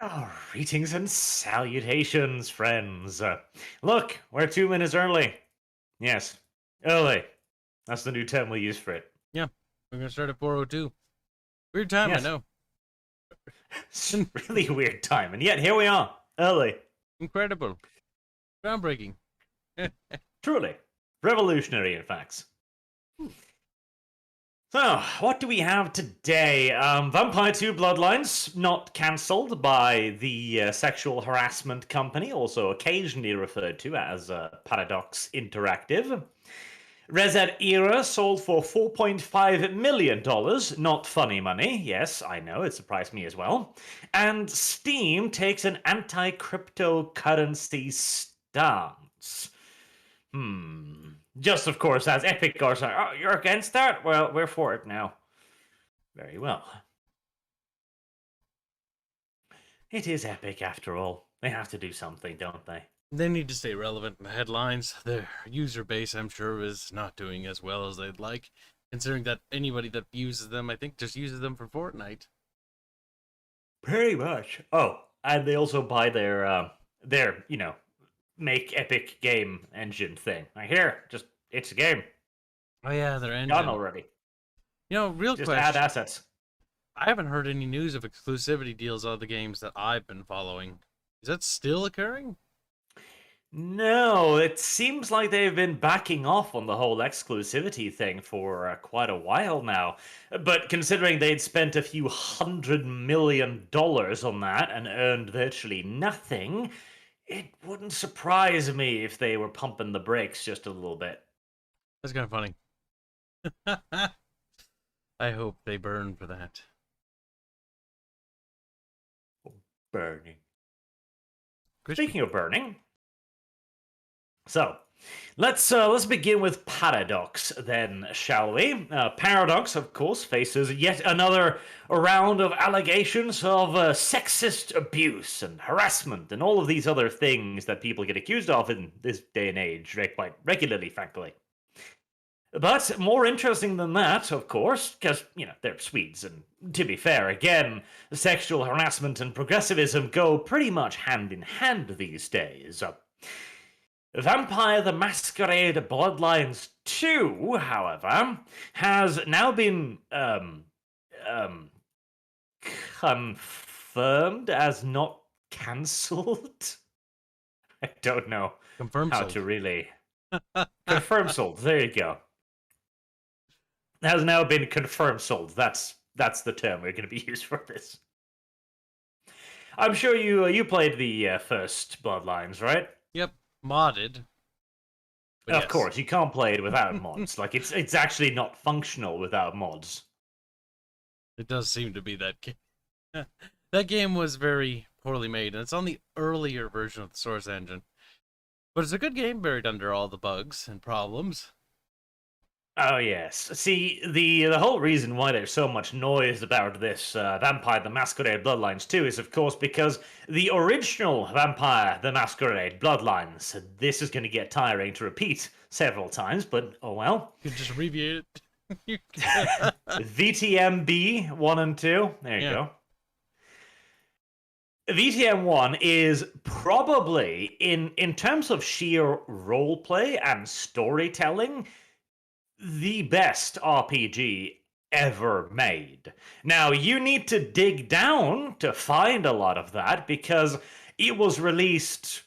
Oh, greetings and salutations, friends. Look, we're 2 minutes early. Yes, early. That's the new term we use for it. Yeah, we're gonna start at 4:02. Weird time, I Yes. know. It's a really weird time, and yet here we are, early. Incredible, groundbreaking. Truly. Revolutionary, in fact. So, what do we have today? Vampire 2 Bloodlines, not cancelled by the sexual harassment company, also occasionally referred to as Paradox Interactive. ResetEra sold for $4.5 million. Not funny money. Yes, I know, it surprised me as well. And Steam takes an anti-cryptocurrency stance. Just, of course, as Epic are saying, oh, you're against that? Well, we're for it now. Very well. It is Epic, after all. They have to do something, don't they? They need to stay relevant in the headlines. Their user base, I'm sure, is not doing as well as they'd like, considering that anybody that uses them, I think, just uses them for Fortnite. Pretty much. Oh, and they also buy their make Epic game engine thing. Like, here, just, it's a game. Oh yeah, their engine. Done already. Real Just question. add assets. I haven't heard any news of exclusivity deals on the games that I've been following. Is that still occurring? No, it seems like they've been backing off on the whole exclusivity thing for quite a while now. But considering they'd spent a few $100 million on that and earned virtually nothing, it wouldn't surprise me if they were pumping the brakes just a little bit. That's kind of funny. I hope they burn for that. Burning. Crispy. Speaking of burning, so let's begin with Paradox then, shall we? Paradox, of course, faces yet another round of allegations of sexist abuse and harassment and all of these other things that people get accused of in this day and age quite regularly, frankly. But more interesting than that, of course, because, they're Swedes, and to be fair, again, sexual harassment and progressivism go pretty much hand in hand these days. Vampire the Masquerade Bloodlines 2, however, has now been confirmed as not cancelled. I don't know Confirmed how sold. to really... Confirmed sold, there you go. Has now been confirmed sold. That's the term we're going to be used for this. I'm sure you played the first Bloodlines, right? Yep, modded. Of course, you can't play it without mods. Like it's actually not functional without mods. It does seem to be that game. That game was very poorly made, and it's on the earlier version of the Source engine. But it's a good game buried under all the bugs and problems. Oh yes. See, the whole reason why there's so much noise about this Vampire the Masquerade Bloodlines 2 is, of course, because the original Vampire the Masquerade Bloodlines, this is going to get tiring to repeat several times, but oh well. You can just abbreviate it. VTMB 1 and 2. There you go. VTM 1 is probably, in terms of sheer roleplay and storytelling, the best RPG ever made. Now, you need to dig down to find a lot of that because it was released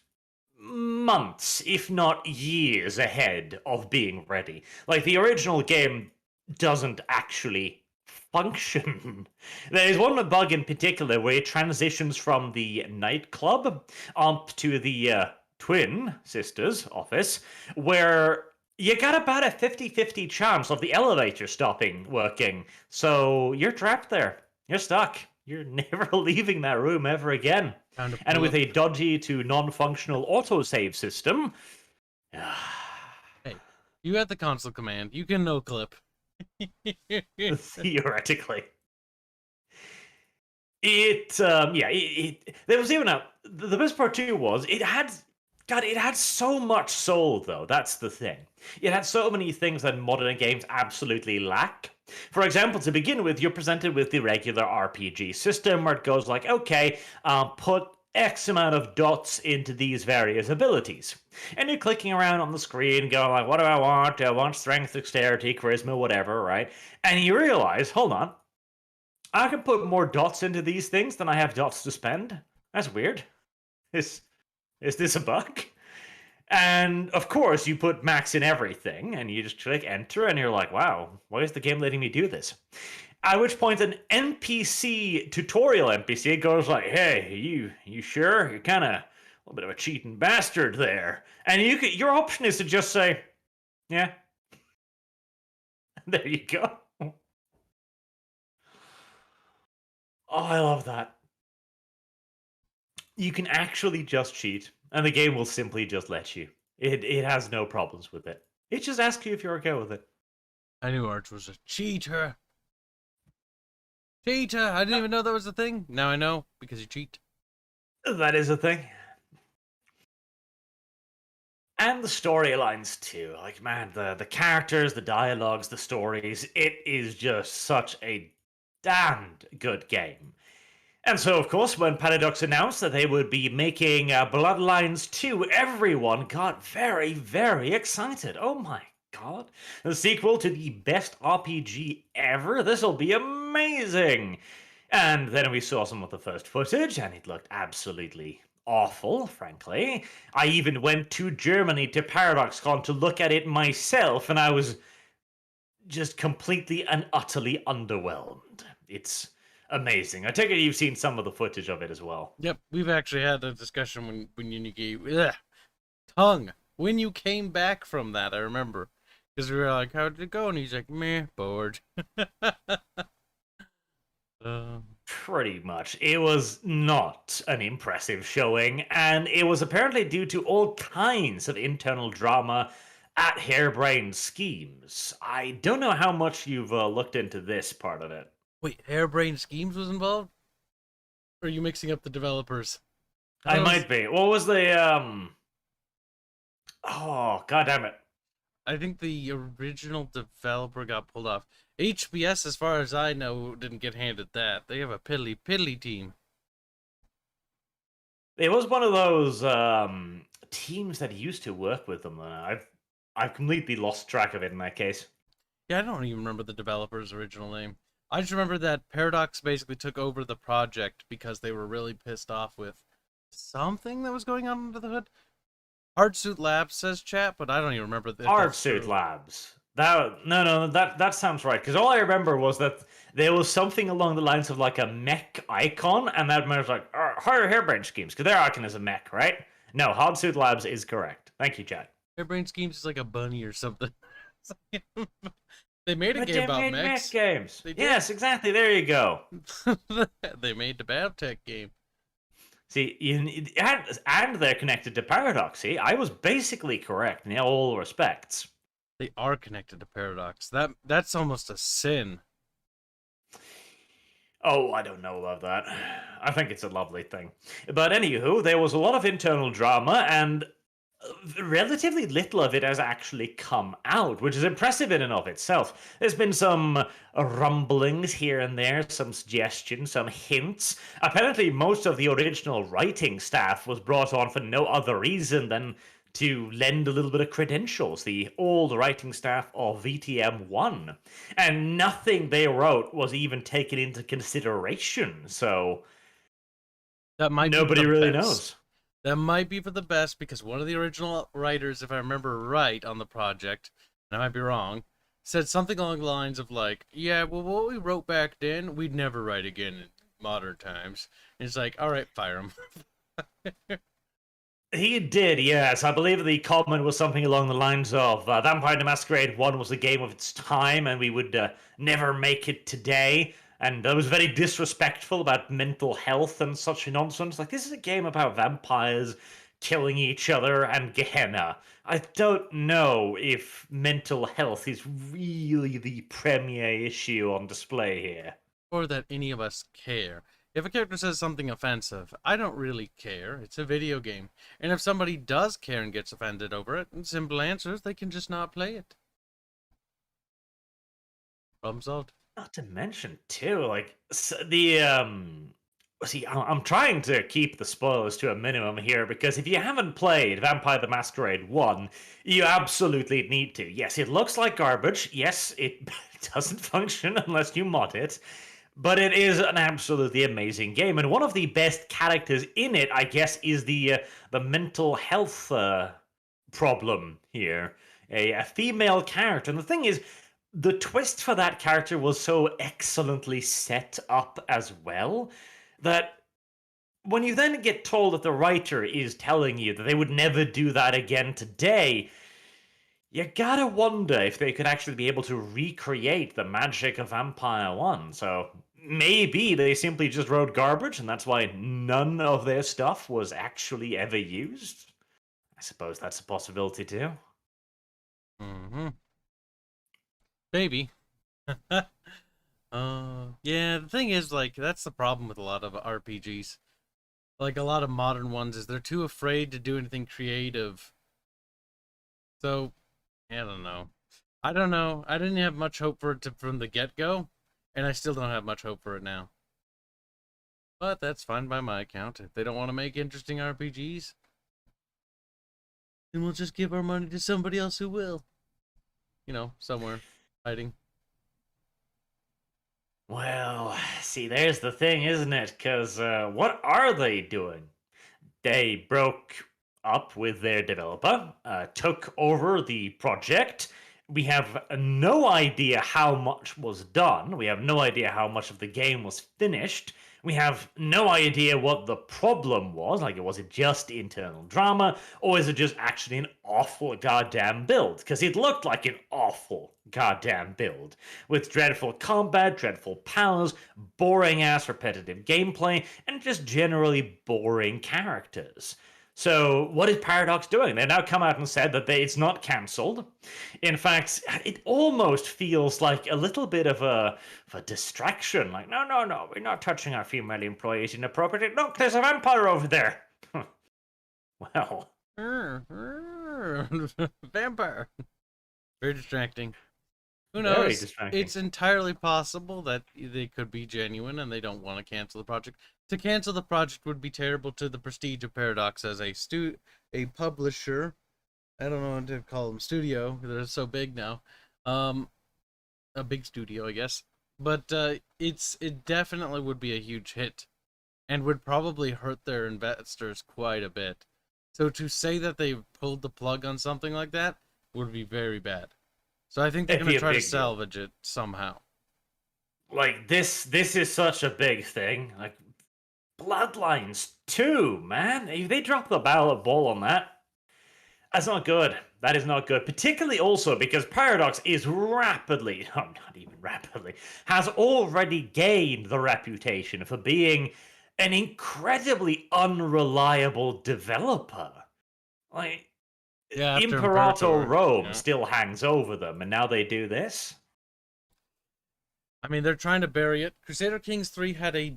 months, if not years ahead of being ready. Like, the original game doesn't actually function. There is one bug in particular where it transitions from the nightclub up to the twin sisters' office, where you got about a 50-50 chance of the elevator stopping working, so you're trapped there. You're stuck. You're never leaving that room ever again. And with a dodgy to non-functional autosave system... Hey, you have the console command. You can no-clip. Theoretically. There was even the best part too was, it had so much soul, though. That's the thing. It had so many things that modern games absolutely lack. For example, to begin with, you're presented with the regular RPG system where it goes like, okay, put X amount of dots into these various abilities. And you're clicking around on the screen going like, what do I want? I want strength, dexterity, charisma, whatever, right? And you realize, hold on, I can put more dots into these things than I have dots to spend. That's weird. Is this a bug? And of course, you put max in everything, and you just click enter, and you're like, wow, why is the game letting me do this? At which point, an NPC, tutorial NPC, goes like, hey, you sure? You're kind of a little bit of a cheating bastard there. And your option is to just say, yeah. There you go. Oh, I love that. You can actually just cheat, and the game will simply just let you. It has no problems with it. It just asks you if you're okay with it. I knew Arch was a cheater. Cheater! I didn't even know that was a thing. Now I know, because you cheat. That is a thing. And the storylines too. Like, man, the characters, the dialogues, the stories, it is just such a damned good game. And so, of course, when Paradox announced that they would be making Bloodlines 2, everyone got very, very excited. Oh my god. The sequel to the best RPG ever? This'll be amazing! And then we saw some of the first footage, and it looked absolutely awful, frankly. I even went to Germany to ParadoxCon to look at it myself, and I was just completely and utterly underwhelmed. It's amazing. I take it you've seen some of the footage of it as well. Yep, we've actually had a discussion when you gave when you came back from that. I remember because we were like, "How did it go?" And he's like, "Meh, bored." Pretty much. It was not an impressive showing, and it was apparently due to all kinds of internal drama at harebrained schemes. I don't know how much you've looked into this part of it. Wait, harebrained schemes was involved? Or are you mixing up the developers? I might be. What was the Oh, god damn it. I think the original developer got pulled off. HBS, as far as I know, didn't get handed that. They have a piddly team. It was one of those teams that used to work with them. I've completely lost track of it in that case. Yeah, I don't even remember the developer's original name. I just remember that Paradox basically took over the project because they were really pissed off with something that was going on under the hood. Hardsuit Labs says chat, but I don't even remember. Hardsuit Labs. That sounds right. Because all I remember was that there was something along the lines of like a mech icon, and that was like, higher hairbrain schemes, because their icon is a mech, right? No, Hardsuit Labs is correct. Thank you, chat. Hairbrain Schemes is like a bunny or something. They made a But game they about made mechs. mech games. Yes, exactly. There you go. They made the BattleTech game. See, and they're connected to Paradox. See, I was basically correct in all respects. They are connected to Paradox. That's almost a sin. Oh, I don't know about that. I think it's a lovely thing. But anywho, there was a lot of internal drama, and relatively little of it has actually come out, which is impressive in and of itself. There's been some rumblings here and there, some suggestions, some hints. Apparently, most of the original writing staff was brought on for no other reason than to lend a little bit of credentials, the old writing staff of VTM1. And nothing they wrote was even taken into consideration, so that might nobody really knows. That might be for the best, because one of the original writers, if I remember right, on the project, and I might be wrong, said something along the lines of like, yeah, well, what we wrote back then, we'd never write again in modern times. And it's like, all right, fire him. He did, yes. I believe the comment was something along the lines of, Vampire the Masquerade 1 was a game of its time, and we would never make it today. And that was very disrespectful about mental health and such nonsense. Like, this is a game about vampires killing each other and Gehenna. I don't know if mental health is really the premier issue on display here. Or that any of us care. If a character says something offensive, I don't really care. It's a video game. And if somebody does care and gets offended over it, simple answers, they can just not play it. Problem solved. Not to mention too, like the See, I'm trying to keep the spoilers to a minimum here because if you haven't played Vampire the Masquerade 1, you absolutely need to. Yes, it looks like garbage. Yes, it doesn't function unless you mod it. But it is an absolutely amazing game, and one of the best characters in it, I guess, is the mental health problem here. A female character, and the thing is, the twist for that character was so excellently set up as well that when you then get told that the writer is telling you that they would never do that again today, you gotta wonder if they could actually be able to recreate the magic of Vampire 1. So maybe they simply just wrote garbage, and that's why none of their stuff was actually ever used. I suppose that's a possibility too. Mm-hmm. Maybe. Yeah, the thing is, like, that's the problem with a lot of RPGs. Like, a lot of modern ones is they're too afraid to do anything creative. So, I don't know. I don't know. I didn't have much hope for it from the get-go, and I still don't have much hope for it now. But that's fine by my account. If they don't want to make interesting RPGs, then we'll just give our money to somebody else who will. You know, somewhere, hiding. Well, see, there's the thing, isn't it? Because what are they doing? They broke up with their developer, took over the project. We have no idea how much was done. We have no idea how much of the game was finished. We have no idea what the problem was. Like, was it just internal drama, or is it just actually an awful goddamn build? Because it looked like an awful goddamn build. With dreadful combat, dreadful powers, boring ass repetitive gameplay, and just generally boring characters. So, what is Paradox doing? They've now come out and said that it's not cancelled. In fact, it almost feels like a little bit of a distraction. Like, no, we're not touching our female employees inappropriately. Look, there's a vampire over there. Well. Vampire. Very distracting. Who Very knows? distracting. It's entirely possible that they could be genuine and they don't want to cancel the project. To cancel the project would be terrible to the prestige of Paradox as a publisher. I don't know what to call them, studio. They're so big now. A big studio, I guess. But it definitely would be a huge hit, and would probably hurt their investors quite a bit. So to say that they pulled the plug on something like that would be very bad. So I think they're going to try to salvage it somehow. Like, this is such a big thing. Like, Bloodlines 2, man. If they drop the ball on that, that's not good. That is not good. Particularly also because Paradox is rapidly, not even rapidly, has already gained the reputation for being an incredibly unreliable developer. Like, yeah, Imperator Rome still hangs over them, and now they do this? I mean, they're trying to bury it. Crusader Kings 3 had a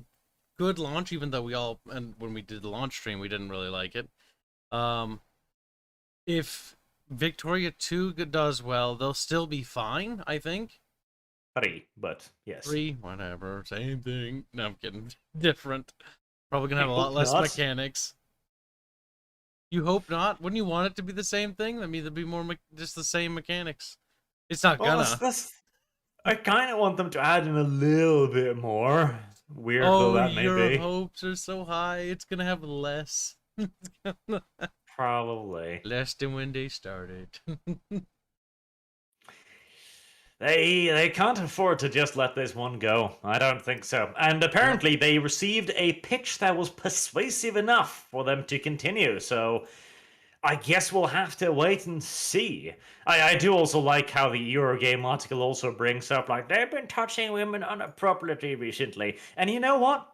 good launch, even though and when we did the launch stream, we didn't really like it. If Victoria 2 does well, they'll still be fine, I think. 3, but yes. 3, whatever, same thing. No, I'm kidding. Different. Probably gonna have a lot less mechanics. You hope not? Wouldn't you want it to be the same thing? I mean, there'd be more just the same mechanics. It's not gonna. I kind of want them to add in a little bit more. Weird though that may be. Your hopes are so high. It's gonna have less. Probably. Less than when they started. They can't afford to just let this one go. I don't think so. And apparently they received a pitch that was persuasive enough for them to continue. So I guess we'll have to wait and see. I do also like how the Eurogame article also brings up, like, they've been touching women inappropriately recently. And you know what?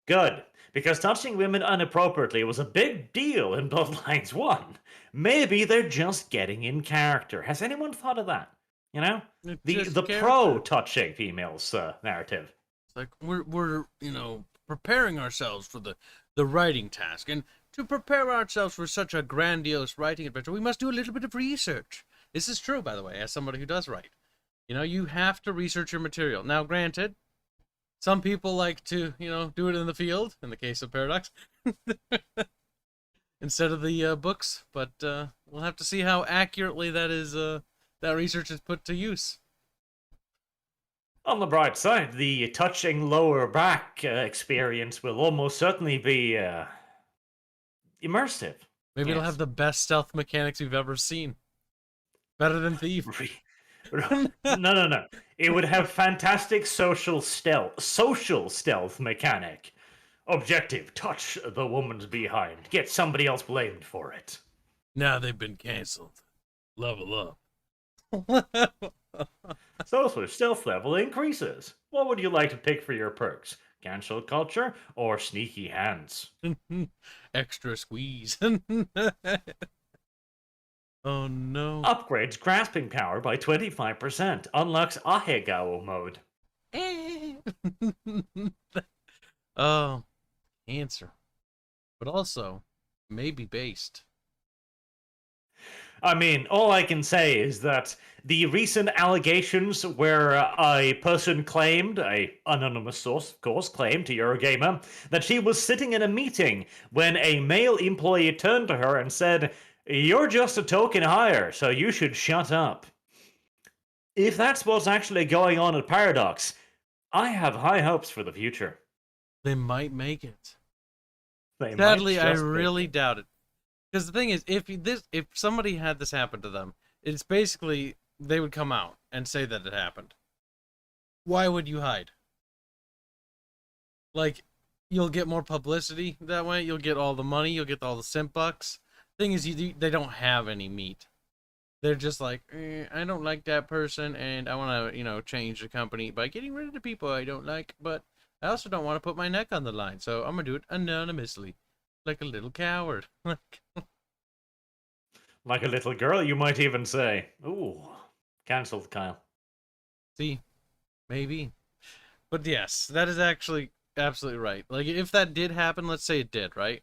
Good. Because touching women inappropriately was a big deal in Bloodlines 1. Maybe they're just getting in character. Has anyone thought of that? You know? The pro-touching females narrative. It's like, we're preparing ourselves for the writing task. And to prepare ourselves for such a grandiose writing adventure, we must do a little bit of research. This is true, by the way, as somebody who does write. You know, you have to research your material. Now, granted, some people like to, do it in the field, in the case of Paradox, instead of the books, but we'll have to see how accurately that research is put to use. On the bright side, the touching lower back experience will almost certainly be immersive. Maybe it'll have the best stealth mechanics we've ever seen. Better than Thief. No. It would have fantastic social stealth mechanic. Objective, touch the woman's behind. Get somebody else blamed for it. Now they've been cancelled. Level up. So stealth level increases. What would you like to pick for your perks? Cancel culture or sneaky hands? Extra squeeze. Oh no. Upgrades grasping power by 25%. Unlocks Ahegao mode. Oh, answer. But also, maybe based. I mean, all I can say is that the recent allegations where a person claimed, an anonymous source, of course, claimed to Eurogamer, that she was sitting in a meeting when a male employee turned to her and said, "You're just a token hire, so you should shut up." If that's what's actually going on at Paradox, I have high hopes for the future. They might make it. Sadly, I really doubt it. Because the thing is, if somebody had this happen to them, it's basically they would come out and say that it happened. Why would you hide? Like, you'll get more publicity that way. You'll get all the money. You'll get all the simp bucks. Thing is, they don't have any meat. They're just like, I don't like that person, and I want to, change the company by getting rid of the people I don't like, but I also don't want to put my neck on the line, so I'm going to do it anonymously. Like a little coward. Like a little girl, you might even say. Ooh, cancelled, Kyle. See? Maybe. But yes, that is actually absolutely right. Like, if that did happen, let's say it did, right?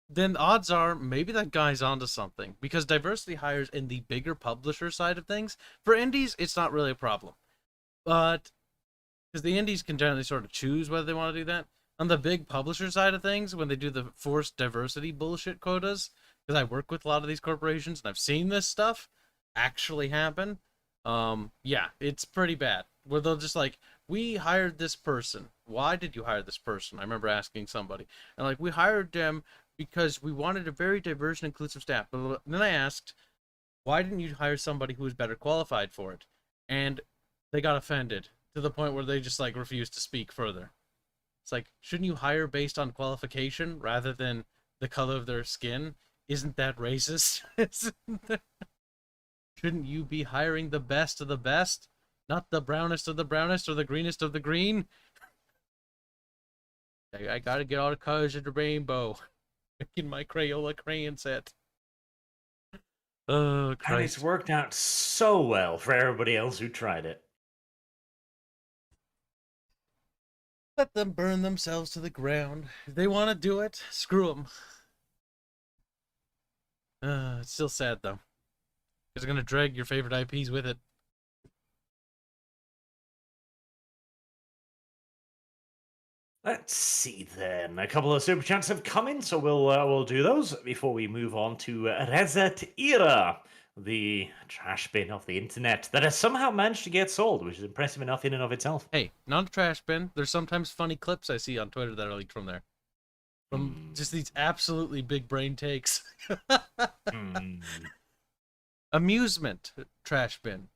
Then odds are maybe that guy's onto something. Because diversity hires in the bigger publisher side of things, for indies, it's not really a problem. But, because the indies can generally sort of choose whether they want to do that. On the big publisher side of things, when they do the forced diversity bullshit quotas, because I work with a lot of these corporations and I've seen this stuff actually happen, yeah, it's pretty bad. Where they'll just like, we hired this person. Why did you hire this person? I remember asking somebody. And like, we hired them because we wanted a very diverse and inclusive staff. But then I asked, why didn't you hire somebody who was better qualified for it? And they got offended to the point where they just like refused to speak further. It's like, shouldn't you hire based on qualification rather than the color of their skin? Isn't that racist? Shouldn't you be hiring the best of the best? Not the brownest of the brownest or the greenest of the green? I gotta get all the colors of the rainbow in my Crayola crayon set. Oh, Christ. And it's worked out so well for everybody else who tried it. Let them burn themselves to the ground. If they want to do it, screw them. It's still sad, though. Because they're going to drag your favorite IPs with it. Let's see then. A couple of super chats have come in, so we'll do those before we move on to ResetEra, the trash bin of the internet that has somehow managed to get sold, which is impressive enough in and of itself. Hey, not a trash bin. There's sometimes funny clips I see on Twitter that are leaked from there. From just these absolutely big brain takes. Amusement trash bin.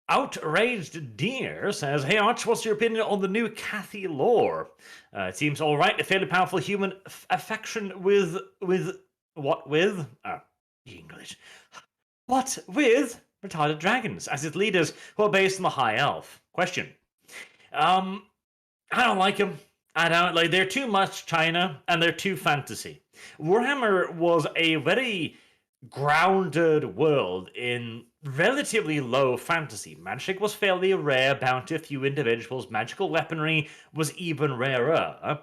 Outraged Deer says, "Hey Arch, what's your opinion on the new Cathy lore? It seems alright, a fairly powerful human affection with what with? English. What with retarded dragons as its leaders who are based on the High Elf. Question. I don't like them. I don't like. They're too much China and they're too fantasy. Warhammer was a very grounded world in relatively low fantasy magic was fairly rare, bound to a few individuals. Magical weaponry was even rarer.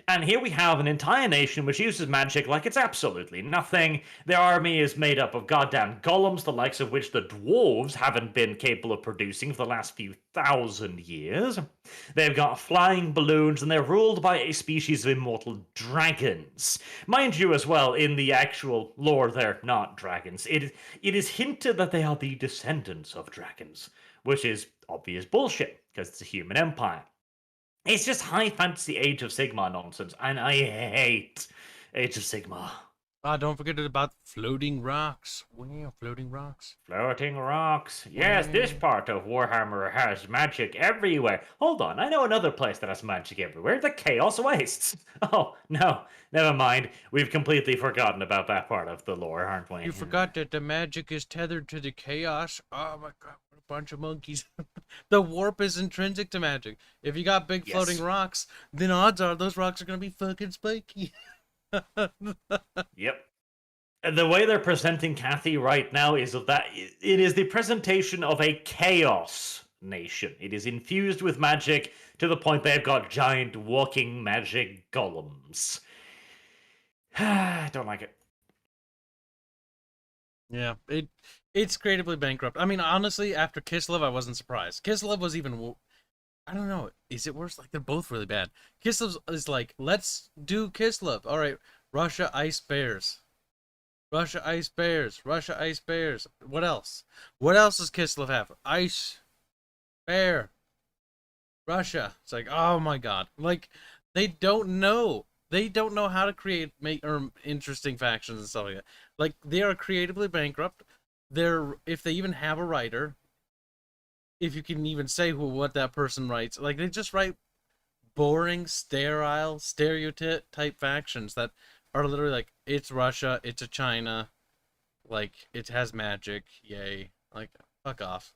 And here we have an entire nation which uses magic like it's absolutely nothing. Their army is made up of goddamn golems, the likes of which the dwarves haven't been capable of producing for the last few thousand years. They've got flying balloons, and they're ruled by a species of immortal dragons. Mind you, as well, in the actual lore, they're not dragons. It is hinted that they are the descendants of dragons, which is obvious bullshit, because it's a human empire. It's just high fantasy Age of Sigmar nonsense, and I hate Age of Sigmar. Ah, don't forget about floating rocks. Wow, floating rocks. Floating rocks. Yes, this part of Warhammer has magic everywhere. Hold on, I know another place that has magic everywhere. The Chaos Wastes. Oh, no, never mind. We've completely forgotten about that part of the lore, aren't we? You forgot that the magic is tethered to the chaos. Oh my god, what a bunch of monkeys. The warp is intrinsic to magic. If you got big floating rocks, then odds are those rocks are gonna be fucking spiky. Yep. And the way they're presenting Kathy right now is that it is the presentation of a chaos nation. It is infused with magic to the point they've got giant walking magic golems. I don't like it. Yeah, it's creatively bankrupt. I mean, honestly, after Kislev, I wasn't surprised. Kislev was even, I don't know, is it worse? Like, they're both really bad. Kislev is like, let's do Kislev. All right, Russia Ice Bears. Russia Ice Bears. Russia Ice Bears. What else? What else does Kislev have? Ice Bear. Russia. It's like, oh my god. Like, they don't know. They don't know how to make interesting factions and stuff like that. Like, they are creatively bankrupt. If they even have a writer, if you can even say what that person writes, like, they just write boring, sterile, stereotype factions that are literally like, it's Russia, it's a China, like, it has magic, yay. Like, fuck off.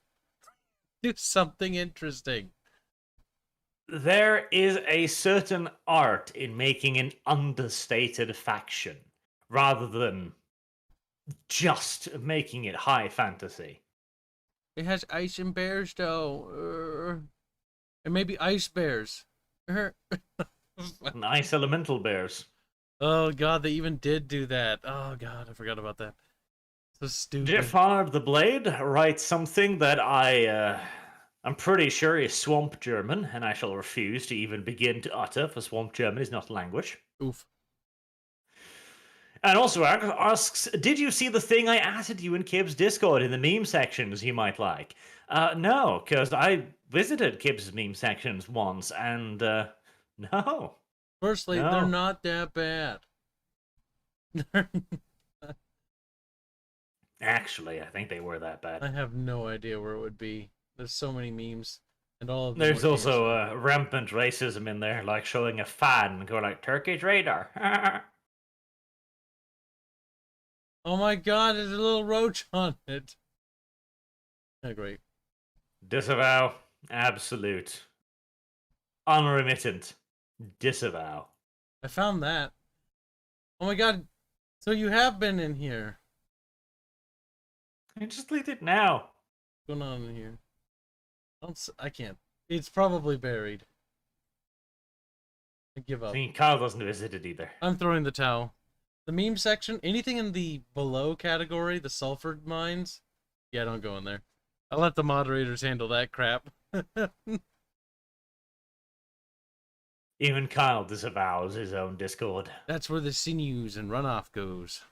Do something interesting. There is a certain art in making an understated faction rather than just making it high fantasy. It has ice and bears, though. And maybe ice bears. Nice elemental bears. Oh god, they even did do that. Oh god, I forgot about that. So stupid. Jafar the Blade writes something that I'm pretty sure is Swamp German, and I shall refuse to even begin to utter, for Swamp German is not a language. Oof. And also asks, did you see the thing I added you in Kib's Discord in the meme sections you might like? No, because I visited Kib's meme sections once, and no. Firstly, they're not that bad. Actually, I think they were that bad. I have no idea where it would be. There's so many memes, and all of them. There's also rampant racism in there, like showing a fan go like Turkish radar. Oh my god, there's a little roach on it. Oh, great. Disavow. Absolute. Unremittent. Disavow. I found that. Oh my god. So you have been in here. I just leave it now. What's going on in here? I can't. It's probably buried. I give up. See, Kyle doesn't visit it either. I'm throwing the towel. The meme section, anything in the below category, the sulfur mines, yeah, don't go in there. I'll let the moderators handle that crap. Even Kyle disavows his own Discord. That's where the sinews and runoff goes.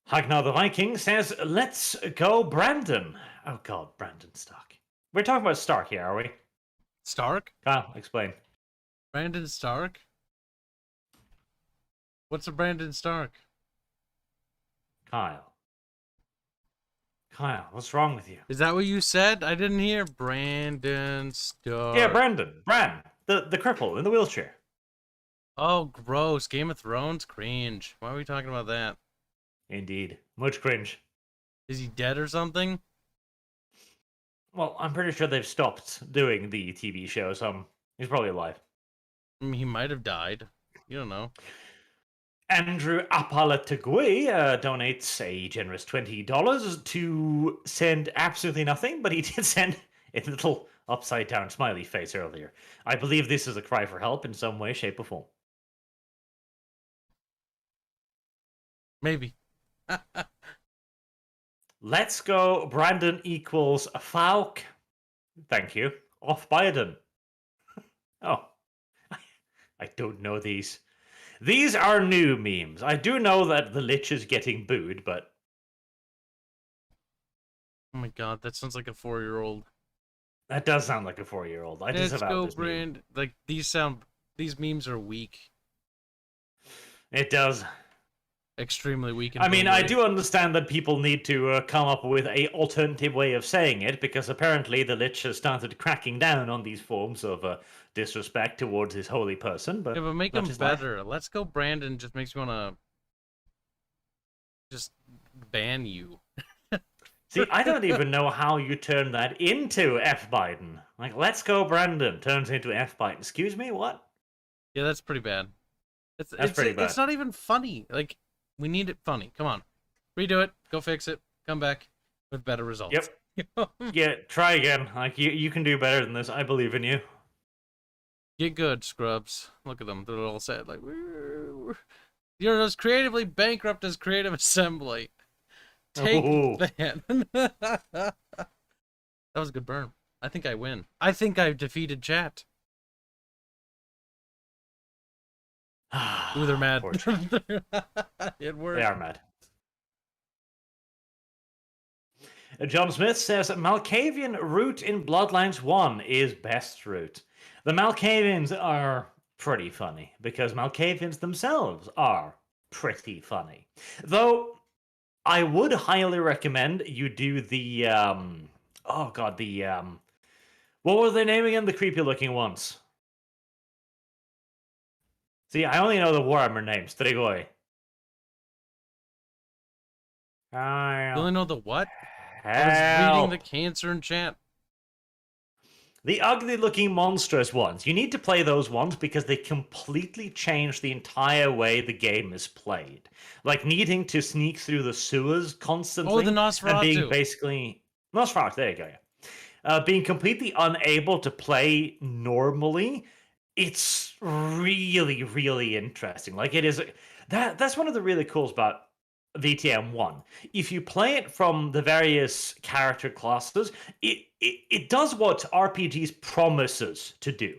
Hagnar the Viking says, let's go Brandon. Oh god, Brandon Stark. We're talking about Stark here, are we? Stark? Kyle, explain. Brandon Stark? What's a Brandon Stark? Kyle, what's wrong with you? Is that what you said? I didn't hear Brandon Stark. Yeah, Brandon. Bran. The cripple in the wheelchair. Oh, gross. Game of Thrones? Cringe. Why are we talking about that? Indeed. Much cringe. Is he dead or something? Well, I'm pretty sure they've stopped doing the TV show, so he's probably alive. I mean, he might have died. You don't know. Andrew Apalategui donates a generous $20 to send absolutely nothing, but he did send a little upside down smiley face earlier. I believe this is a cry for help in some way, shape, or form. Maybe. Let's go. Brandon equals a Falk. Thank you. Off Biden. Oh, I don't know these. These are new memes. I do know that the Lich is getting booed, but... Oh my god, that sounds like a 4-year-old. That does sound like a 4-year-old. I disavow this meme. Like, these memes are weak. It does. Extremely weak. And I mean, I do understand that people need to come up with a alternative way of saying it, because apparently the Lich has started cracking down on these forms of disrespect towards his holy person. But yeah, but make them better. Let's go, Brandon. Just makes me want to just ban you. See, I don't even know how you turn that into F Biden. Like, let's go, Brandon turns into F Biden. Excuse me, what? Yeah, that's pretty bad. That's pretty bad. It's not even funny. Like, we need it funny. Come on. Redo it. Go fix it. Come back with better results. Yep. Yeah, try again. Like, you can do better than this. I believe in you. Get good, scrubs. Look at them. They're all sad. Like, you're as creatively bankrupt as Creative Assembly. Take that. That was a good burn. I think I win. I think I've defeated chat. Ooh, they're mad. It worked. They are mad. John Smith says Malkavian route in Bloodlines 1 is best route. The Malkavians are pretty funny, because Malkavians themselves are pretty funny. Though, I would highly recommend you do the, oh god, the, what were they naming again? The creepy looking ones. See, I only know the Warhammer names. Strigoi. You only know the what? Help. I was reading the cancer in chat. The ugly-looking monstrous ones. You need to play those ones because they completely change the entire way the game is played. Like needing to sneak through the sewers constantly. Oh, the Nosferatu. And being basically... Nosferatu, there you go, yeah. Being completely unable to play normally. It's really, really interesting. Like, it is... That's one of the really cools about VTM1. If you play it from the various character classes, it does what RPGs promises to do.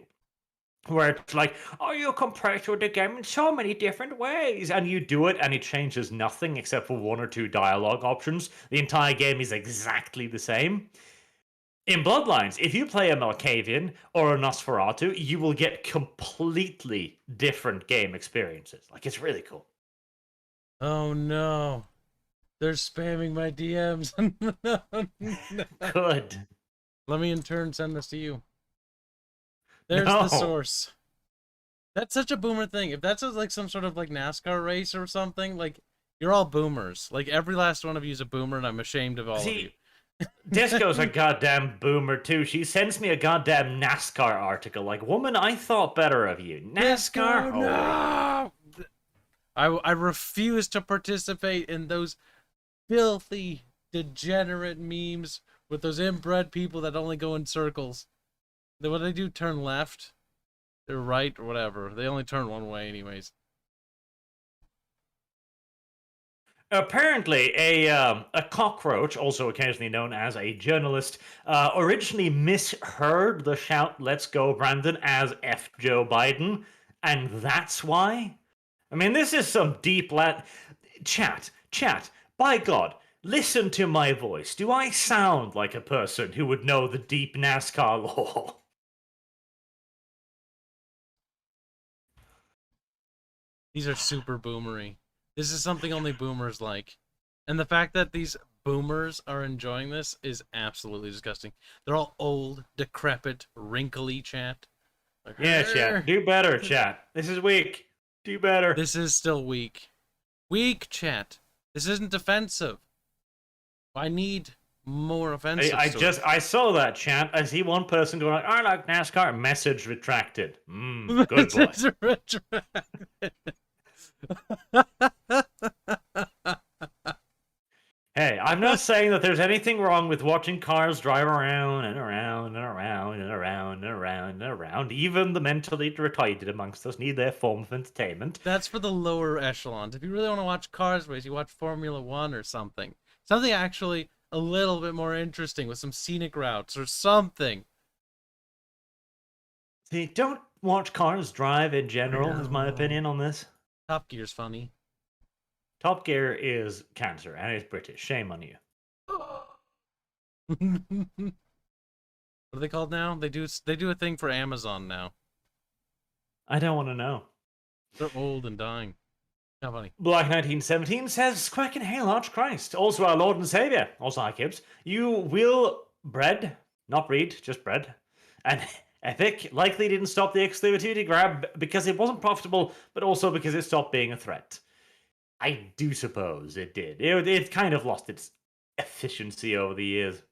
Where it's like, oh, you can play through the game in so many different ways. And you do it, and it changes nothing except for 1 or 2 dialogue options. The entire game is exactly the same. In Bloodlines, if you play a Malkavian or a Nosferatu, you will get completely different game experiences. Like, it's really cool. Oh no. They're spamming my DMs. No. Good. Let me in turn send this to you. There's the source. That's such a boomer thing. If that's like some sort of like NASCAR race or something, like, you're all boomers. Like, every last one of you is a boomer, and I'm ashamed of all of you. Disco's a goddamn boomer too. She sends me a goddamn NASCAR article. Like, woman, I thought better of you. NASCAR? No! I refuse to participate in those filthy, degenerate memes with those inbred people that only go in circles. What they do, turn left, they're right, or whatever. They only turn one way anyways. Apparently, a cockroach, also occasionally known as a journalist, originally misheard the shout, "Let's go, Brandon," as F. Joe Biden, and that's why? I mean, this is some deep Chat, by God, listen to my voice. Do I sound like a person who would know the deep NASCAR lore? These are super boomery. This is something only boomers like. And the fact that these boomers are enjoying this is absolutely disgusting. They're all old, decrepit, wrinkly chat. Like, yeah, chat. Do better, chat. This is weak. Do better. This is still weak. Weak, chat. This isn't offensive. I need more offensive. I saw that, chat. I see one person going like, "I like NASCAR." Message retracted. Good boy. Hey, I'm not saying that there's anything wrong with watching cars drive around and around and around and around and around and around. Even the mentally retarded amongst us need their form of entertainment. That's for the lower echelons. If you really want to watch cars race, you watch Formula One or something. Something actually a little bit more interesting with some scenic routes or something. See, don't watch cars drive in general, is my No. opinion on this. Top Gear's funny. Top Gear is cancer, and it's British. Shame on you. What are they called now? They do a thing for Amazon now. I don't want to know. They're old and dying. Not funny. Black 1917 says, Quack and hail Archchrist, also our Lord and Saviour. Also, hi, Kibbs. You will bread, not breed, just bread. And Epic likely didn't stop the exclusivity grab because it wasn't profitable, but also because it stopped being a threat. I do suppose it did. It kind of lost its efficiency over the years.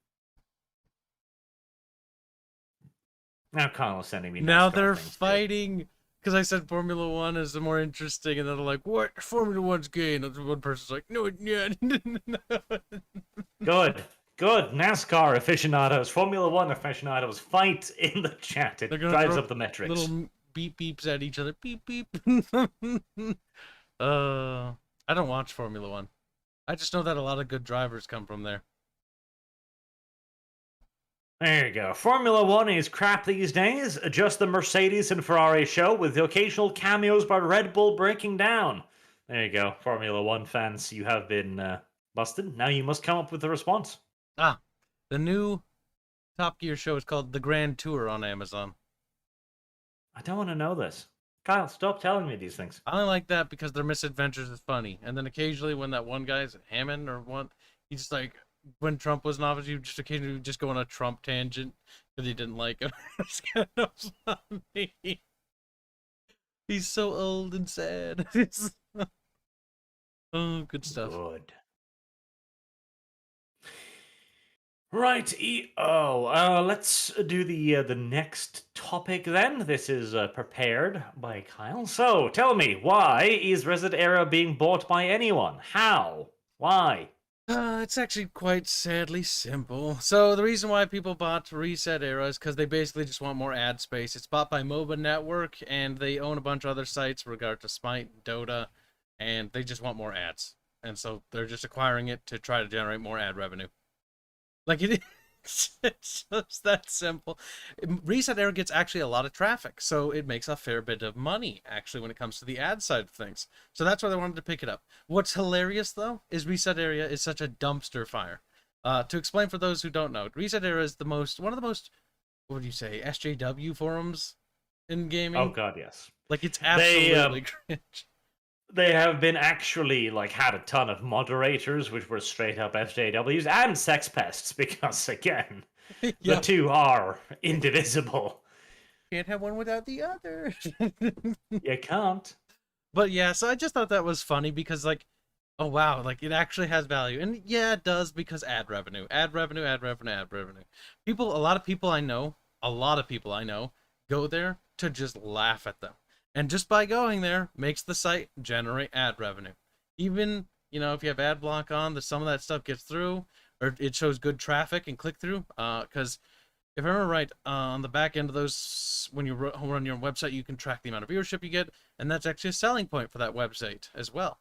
Now Kyle is sending me Now NASCAR they're things, too. fighting because I said Formula One is the more interesting, and then they're like, "What? Formula One's gay." And one person's like, "No, it's not." Good. NASCAR aficionados, Formula One aficionados, fight in the chat. It drives up the metrics. Little beep beeps at each other. Beep beep. I don't watch Formula One. I just know that a lot of good drivers come from there. There you go. Formula One is crap these days. Just the Mercedes and Ferrari show with the occasional cameos by Red Bull breaking down. There you go. Formula One fans, you have been busted. Now you must come up with a response. The new Top Gear show is called The Grand Tour on Amazon. I don't want to know this. Kyle, stop telling me these things. I only like that because their misadventures is funny. And then occasionally when that one guy's Hammond or one, he's just like, when Trump was in office, you just occasionally just go on a Trump tangent because he didn't like him. It's kind of funny. He's so old and sad. Oh, good stuff. Good. Right, let's do the next topic then. This is prepared by Kyle. So, tell me, why is ResetEra being bought by anyone? How? Why? It's actually quite sadly simple. So the reason why people bought ResetEra is because they basically just want more ad space. It's bought by MOBA Network, and they own a bunch of other sites, regard to Smite, Dota, and they just want more ads. And so they're just acquiring it to try to generate more ad revenue. Like it's just that simple. ResetEra gets actually a lot of traffic, so it makes a fair bit of money actually when it comes to the ad side of things. So that's why they wanted to pick it up. What's hilarious though is ResetEra is such a dumpster fire. To explain for those who don't know, ResetEra is one of the most, what would you say, SJW forums in gaming. Oh god, yes. Like it's absolutely cringe. They have been actually had a ton of moderators, which were straight up SJWs and sex pests, because again, the two are indivisible. Can't have one without the other. You can't. But yeah, so I just thought that was funny because oh wow, it actually has value. And yeah, it does because ad revenue. A lot of people I know go there to just laugh at them. And just by going there, makes the site generate ad revenue. Even, if you have ad block on, some of that stuff gets through, or it shows good traffic and click through. Because if I remember right, on the back end of those, when you run your website, you can track the amount of viewership you get, and that's actually a selling point for that website as well.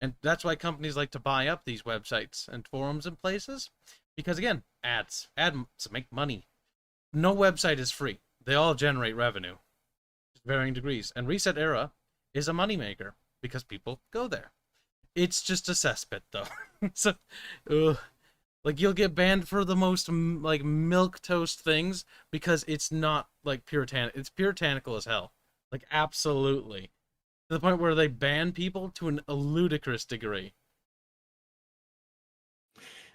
And that's why companies like to buy up these websites and forums and places, because again, ads make money. No website is free. They all generate revenue. Varying degrees, and ResetEra is a moneymaker because people go there. It's just a cesspit though. So you'll get banned for the most milk toast things because it's not it's puritanical as hell, absolutely, to the point where they ban people to a ludicrous degree.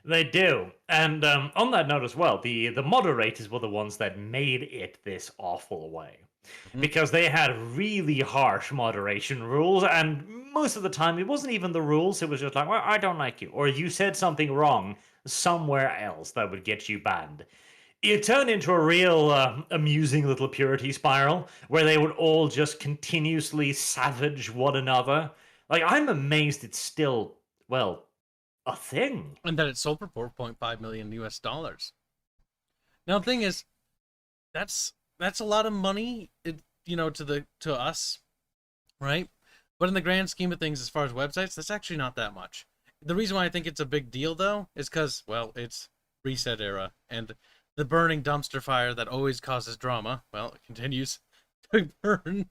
They do. And on that note as well, the moderators were the ones that made it this awful way. Because they had really harsh moderation rules, and most of the time it wasn't even the rules, it was just well, I don't like you, or you said something wrong somewhere else that would get you banned. It turned into a real amusing little purity spiral, where they would all just continuously savage one another. Like, I'm amazed it's still, well, a thing. And that it sold for 4.5 million US dollars. Now the thing is, that's a lot of money, to us, right? But in the grand scheme of things, as far as websites, that's actually not that much. The reason why I think it's a big deal, though, is because, well, it's ResetEra, and the burning dumpster fire that always causes drama, well, it continues to burn.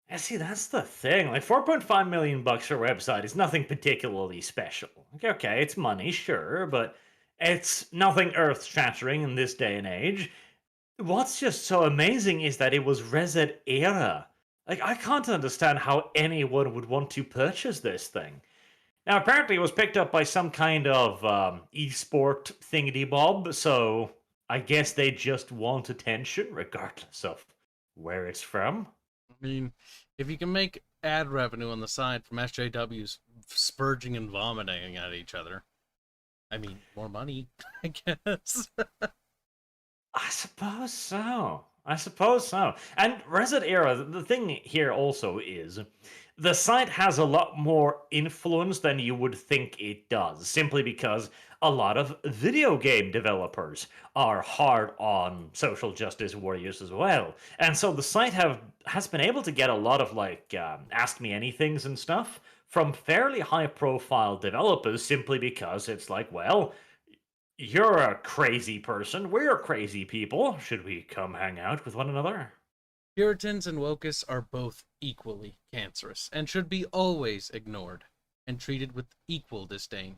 And see, that's the thing. Like, 4.5 million bucks for a website is nothing particularly special. Okay, it's money, sure, but it's nothing earth-shattering in this day and age. What's just so amazing is that it was ResetEra. Like, I can't understand how anyone would want to purchase this thing. Now, apparently it was picked up by some kind of esport thingy-bob, so I guess they just want attention, regardless of where it's from. I mean, if you can make ad revenue on the side from SJWs spurging and vomiting at each other, I mean, more money, I guess. I suppose so. And ResetEra, the thing here also is, the site has a lot more influence than you would think it does, simply because a lot of video game developers are hard on social justice warriors as well. And so the site has been able to get a lot of Ask Me Anythings and stuff from fairly high profile developers simply because it's like, well, you're a crazy person. We're crazy people. Should we come hang out with one another? Puritans and wokists are both equally cancerous and should be always ignored and treated with equal disdain.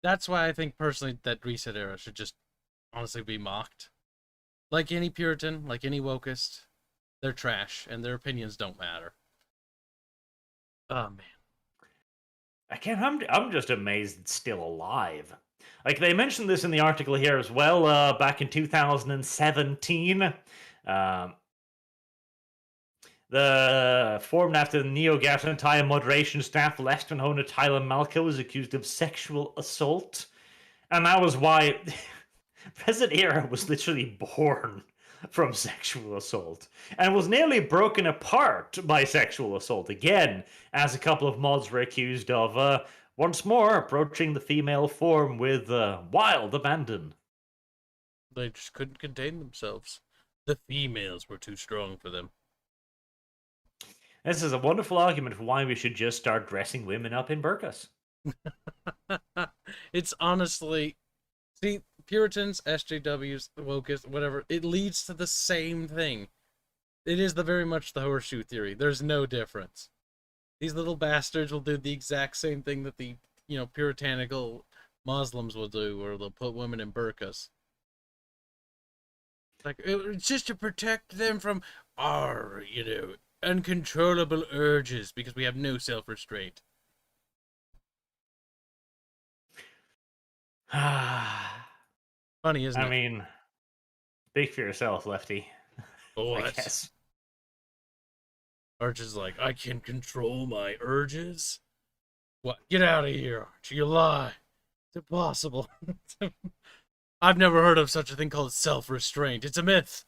That's why I think personally that ResetEra should just honestly be mocked. Like any Puritan, like any wokist, they're trash and their opinions don't matter. Oh man. Again, I'm just amazed it's still alive. Like, they mentioned this in the article here as well, back in 2017. The formed after the NeoGAF entire moderation staff left when owner Tyler Malco was accused of sexual assault. And that was why ResetEra was literally born from sexual assault and was nearly broken apart by sexual assault again, as a couple of mods were accused of once more approaching the female form with wild abandon. They just couldn't contain themselves. The females were too strong for them. This is a wonderful argument for why we should just start dressing women up in burqas. It's honestly, see, Puritans, SJWs, wokists, whatever, it leads to the same thing. It is very much the horseshoe theory. There's no difference. These little bastards will do the exact same thing that the, puritanical Muslims will do, or they'll put women in burqas. Like, it's just to protect them from our, uncontrollable urges, because we have no self-restraint. Funny, isn't it? I mean, speak for yourself, Lefty. What? I guess. Arch is like, I can control my urges? What? Get out of here, Arch. You lie. It's impossible. I've never heard of such a thing called self-restraint. It's a myth.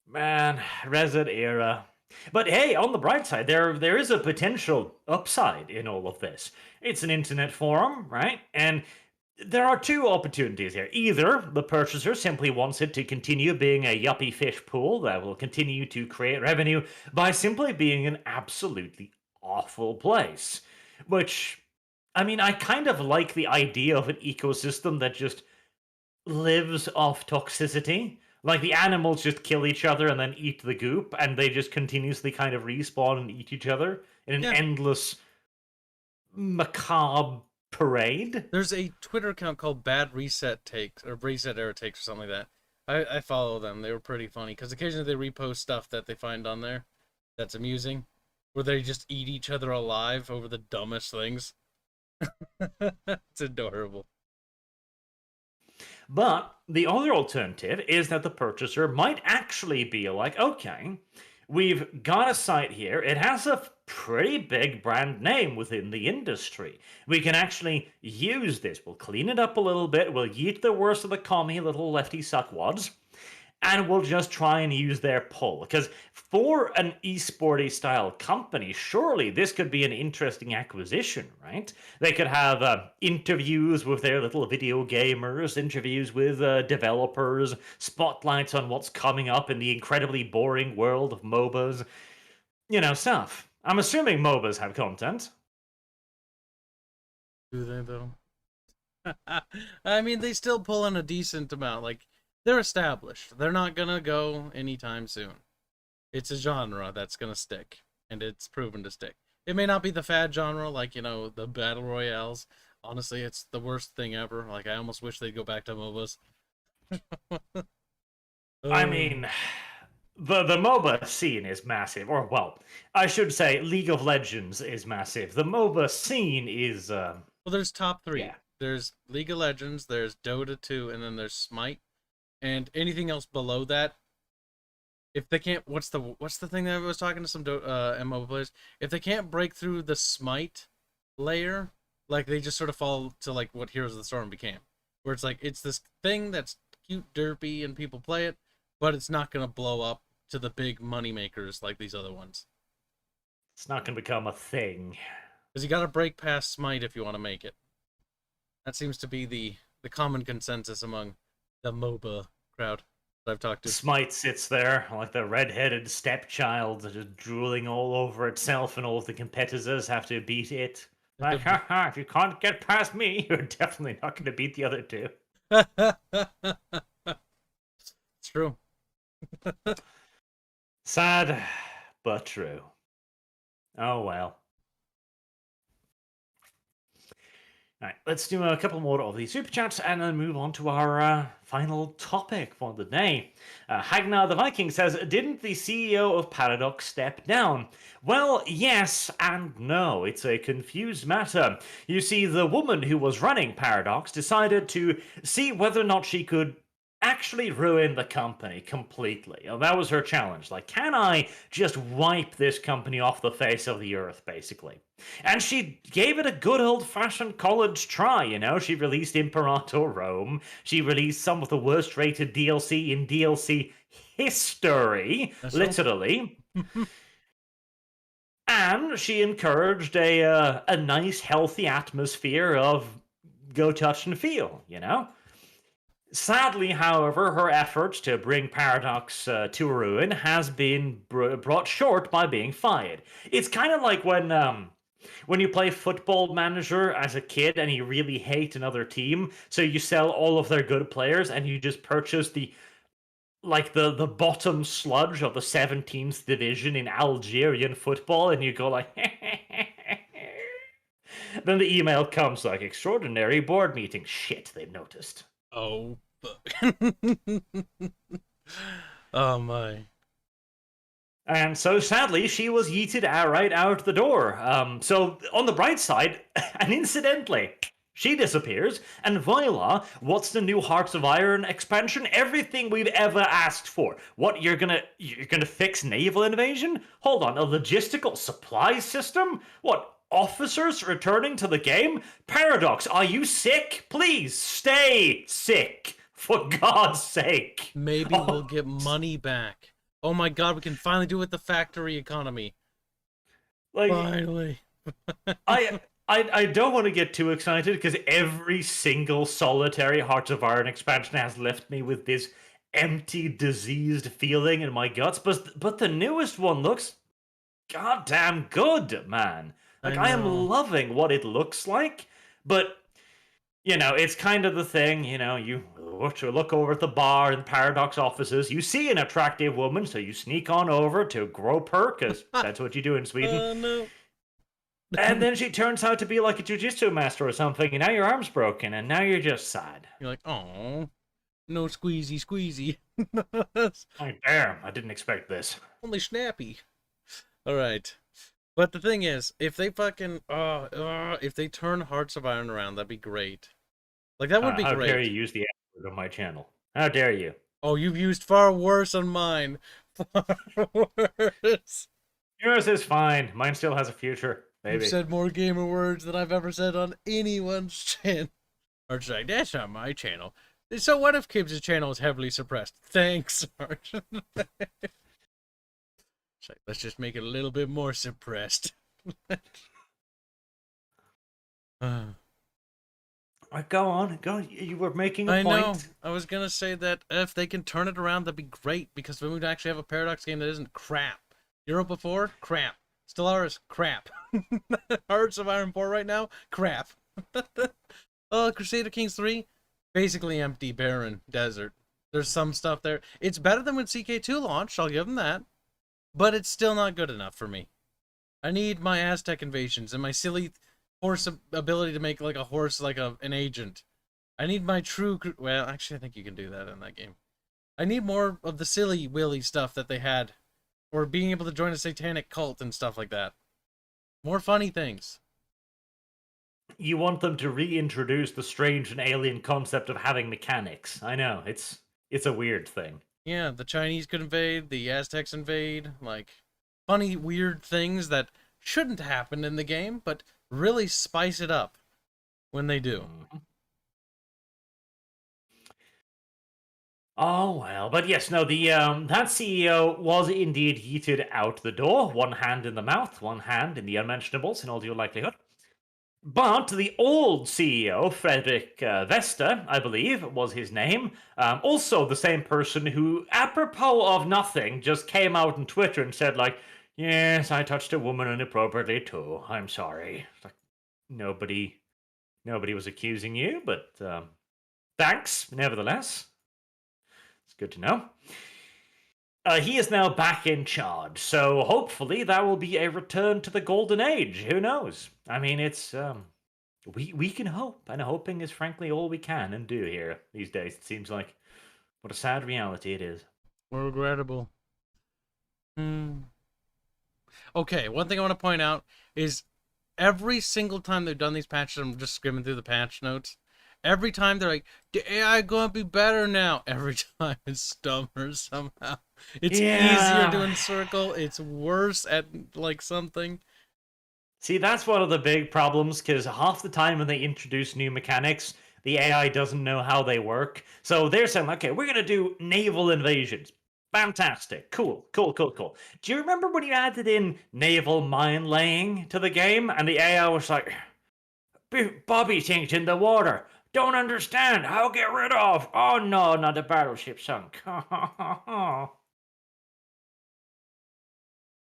Man, ResetEra. But hey, on the bright side, there is a potential upside in all of this. It's an internet forum, right? And there are two opportunities here. Either the purchaser simply wants it to continue being a yuppie fish pool that will continue to create revenue by simply being an absolutely awful place. Which, I mean, I kind of like the idea of an ecosystem that just lives off toxicity. Like, the animals just kill each other and then eat the goop, and they just continuously kind of respawn and eat each other in an endless, macabre parade. There's a Twitter account called Bad Reset Takes, or ResetEra Takes, or something like that. I follow them. They were pretty funny, because occasionally they repost stuff that they find on there that's amusing, where they just eat each other alive over the dumbest things. It's adorable. But the other alternative is that the purchaser might actually be like, okay, we've got a site here. It has a pretty big brand name within the industry. We can actually use this. We'll clean it up a little bit. We'll yeet the worst of the commie little lefty suckwads. and will just try and use their pull. Because for an esporty style company, surely this could be an interesting acquisition, right? They could have interviews with their little video gamers, interviews with developers, spotlights on what's coming up in the incredibly boring world of MOBAs, stuff. I'm assuming MOBAs have content. Do they, though? I mean, they still pull in a decent amount. Like, they're established. They're not gonna go anytime soon. It's a genre that's gonna stick, and it's proven to stick. It may not be the fad genre, like, the battle royales. Honestly, it's the worst thing ever. Like, I almost wish they'd go back to MOBAs. I mean, the MOBA scene is massive. Or, well, I should say League of Legends is massive. The MOBA scene is... well, there's top 3. Yeah. There's League of Legends, there's Dota 2, and then there's Smite. And anything else below that, if they can't... What's the thing that I was talking to some MOBA players? If they can't break through the Smite layer, like, they just sort of fall to, like, what Heroes of the Storm became. Where it's like, it's this thing that's cute, derpy, and people play it, but it's not going to blow up to the big money makers like these other ones. It's not going to become a thing. Because you got to break past Smite if you want to make it. That seems to be the common consensus among the MOBA crowd that I've talked to. Smite sits there like the red-headed stepchild, just drooling all over itself, and all of the competitors have to beat it. Like, haha, if you can't get past me, you're definitely not going to beat the other two. It's true. Sad, but true. Oh well. Alright, let's do a couple more of these super chats and then move on to our final topic for the day. Hagnar the Viking says, didn't the CEO of Paradox step down? Well, yes and no. It's a confused matter. You see, the woman who was running Paradox decided to see whether or not she could actually ruin the company completely. That was her challenge. Like, can I just wipe this company off the face of the earth, basically? And she gave it a good old-fashioned college try, She released Imperator Rome. She released some of the worst-rated DLC in DLC history, literally. And she encouraged a nice, healthy atmosphere of go touch and feel, Sadly, however, her efforts to bring Paradox to ruin has been brought short by being fired. It's kind of like when you play Football Manager as a kid and you really hate another team, so you sell all of their good players and you just purchase the bottom sludge of the 17th division in Algerian football, and you go like, then the email comes like, extraordinary board meeting. Shit, they've noticed. Oh, fuck. Oh, my. And so, sadly, she was yeeted right out the door. So, on the bright side, and incidentally, she disappears, and voila, what's the new Hearts of Iron expansion? Everything we've ever asked for. What, you're gonna fix Naval Invasion? Hold on, a logistical supply system? What, officers returning to the game? Paradox, are you sick? Please, stay sick, for God's sake. Maybe we'll get money back. Oh my God, we can finally do it with the factory economy. Like, finally. I don't want to get too excited, because every single solitary Hearts of Iron expansion has left me with this empty, diseased feeling in my guts. But the newest one looks goddamn good, man. Like, I am loving what it looks like, but, it's kind of the thing, you look over at the bar in Paradox offices, you see an attractive woman, so you sneak on over to grope her, because that's what you do in Sweden. No. And then she turns out to be like a jujitsu master or something, and now your arm's broken, and now you're just sad. You're like, oh, no squeezy. Oh, damn, I didn't expect this. Only snappy. All right. But the thing is, if they fucking, if they turn Hearts of Iron around, that'd be great. Like, that would be great. How dare you use the F-word on my channel? How dare you? Oh, you've used far worse on mine. Far worse. Yours is fine. Mine still has a future. Maybe. You've said more gamer words than I've ever said on anyone's channel. Or say, that's on my channel. So what if Kibbs' channel is heavily suppressed? Thanks, Arch. Let's just make it a little bit more suppressed. Go on. You were making a point. I know. I was gonna say that if they can turn it around, that'd be great, because then we'd actually have a Paradox game that isn't crap. Europa 4, crap. Stellaris, crap. Hearts of Iron 4 right now, crap. Crusader Kings 3, basically empty, barren, desert. There's some stuff there. It's better than when CK2 launched, I'll give them that. But it's still not good enough for me. I need my Aztec invasions and my silly horse ability to make like a horse like an agent. I need my true... Well, actually, I think you can do that in that game. I need more of the silly willy stuff that they had. Or being able to join a satanic cult and stuff like that. More funny things. You want them to reintroduce the strange and alien concept of having mechanics. I know, it's a weird thing. Yeah, the Chinese could invade, the Aztecs invade, like, funny, weird things that shouldn't happen in the game, but really spice it up when they do. Mm-hmm. Oh, well, but yes, no, that CEO was indeed yeeted out the door, one hand in the mouth, one hand in the unmentionables, in all due likelihood. But the old CEO, Frederick Vesta, I believe was his name, also the same person who, apropos of nothing, just came out on Twitter and said, like, yes, I touched a woman inappropriately too, I'm sorry. Like, nobody was accusing you, but thanks, nevertheless. It's good to know. He is now back in charge, so hopefully that will be a return to the golden age. Who knows? I mean, it's we can hope, and hoping is frankly all we can and do here these days. It seems like what a sad reality it is. More regrettable. Okay, one thing I want to point out is every single time they've done these patches, I'm just skimming through the patch notes. Every time they're like, the AI gonna be better now. Every time it's dumber somehow. It's easier to encircle. It's worse at like something. See, that's one of the big problems, because half the time when they introduce new mechanics, the AI doesn't know how they work. So they're saying, okay, we're gonna do Naval Invasions. Fantastic. Cool. Do you remember when you added in naval mine laying to the game and the AI was like, Bobby tanked in the water. Don't understand. How get rid of? Oh no, not the battleship sunk.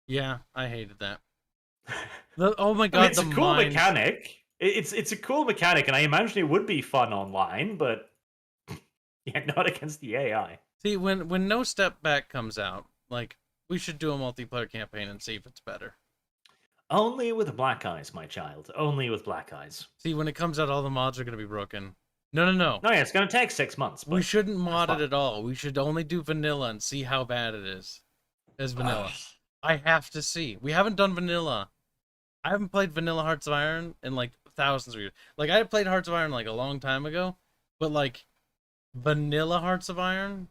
Yeah, I hated that. Oh my god, it's a cool mechanic. It's a cool mechanic, and I imagine it would be fun online, but yeah, not against the AI. See, when No Step Back comes out, like, we should do a multiplayer campaign and see if it's better. Only with black eyes, my child. Only with black eyes. See, when it comes out, all the mods are going to be broken. No. No, yeah, it's going to take 6 months. We shouldn't mod it at all. We should only do vanilla and see how bad it is as vanilla. I have to see. We haven't done vanilla. I haven't played vanilla Hearts of Iron in, like, thousands of years. Like, I played Hearts of Iron, like, a long time ago. But, like, vanilla Hearts of Iron?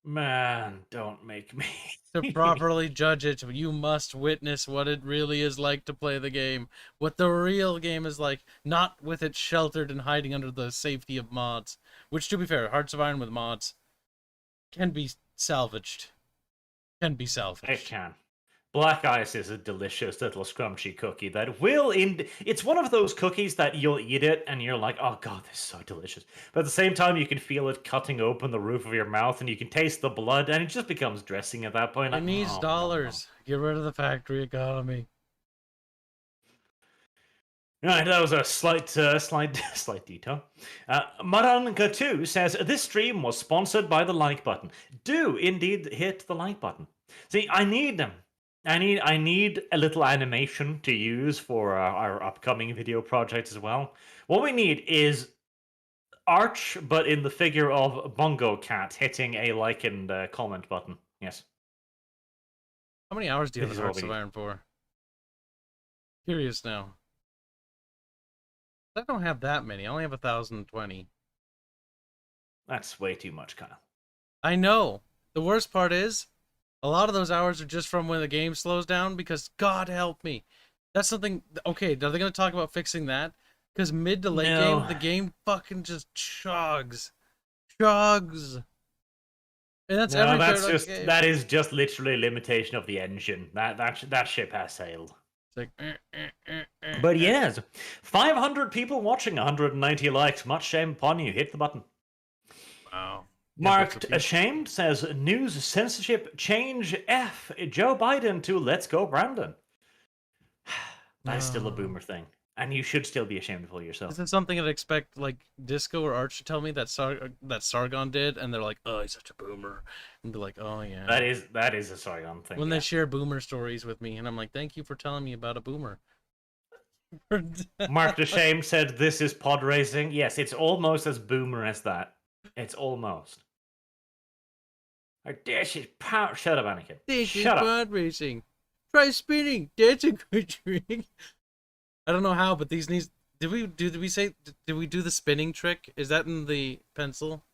Man, don't make me. To properly judge it, you must witness what it really is like to play the game. What the real game is like, not with it sheltered and hiding under the safety of mods. Which, to be fair, Hearts of Iron with mods can be salvaged. It can. Black ice is a delicious little scrunchy cookie that will it's one of those cookies that you'll eat it and you're like, oh god, this is so delicious. But at the same time, you can feel it cutting open the roof of your mouth and you can taste the blood and it just becomes dressing at that point. It needs dollars. No. Get rid of the factory economy. Right, that was a slight detour. Maranka2 says, this stream was sponsored by the like button. Do indeed hit the like button. See, I need a little animation to use for our upcoming video project as well. What we need is Arch, but in the figure of Bongo Cat hitting a like and comment button. Yes. How many hours do you have in Hearts of Iron for? Curious now. I don't have that many. I only have 1,020. That's way too much, Kyle. I know. The worst part is, a lot of those hours are just from when the game slows down, because God help me. That's something... Okay, are they going to talk about fixing that? Because mid to late No. game, the game fucking just chugs. Chugs. And that's No, every that's Paradox just game. that is just literally a limitation of the engine. That ship has sailed. It's like, But yes, 500 people watching, 190 likes. Much shame upon you. Hit the button. wow. Marked Ashamed says news censorship change F Joe Biden to let's go Brandon. That is still a boomer thing. And you should still be ashamed of yourself. Is this something I'd expect, like, Disco or Arch to tell me that Sargon did, and they're like, oh, he's such a boomer, and they're like, oh, yeah. That is a Sargon thing. When they share boomer stories with me, and I'm like, thank you for telling me about a boomer. Mark Ashamed said, this is pod racing. Yes, it's almost as boomer as that. It's almost. This is power. Shut up, Anakin. This is pod racing. Try spinning. That's a good trick. I don't know how, but these needs. Did we do the spinning trick? Is that in the pencil?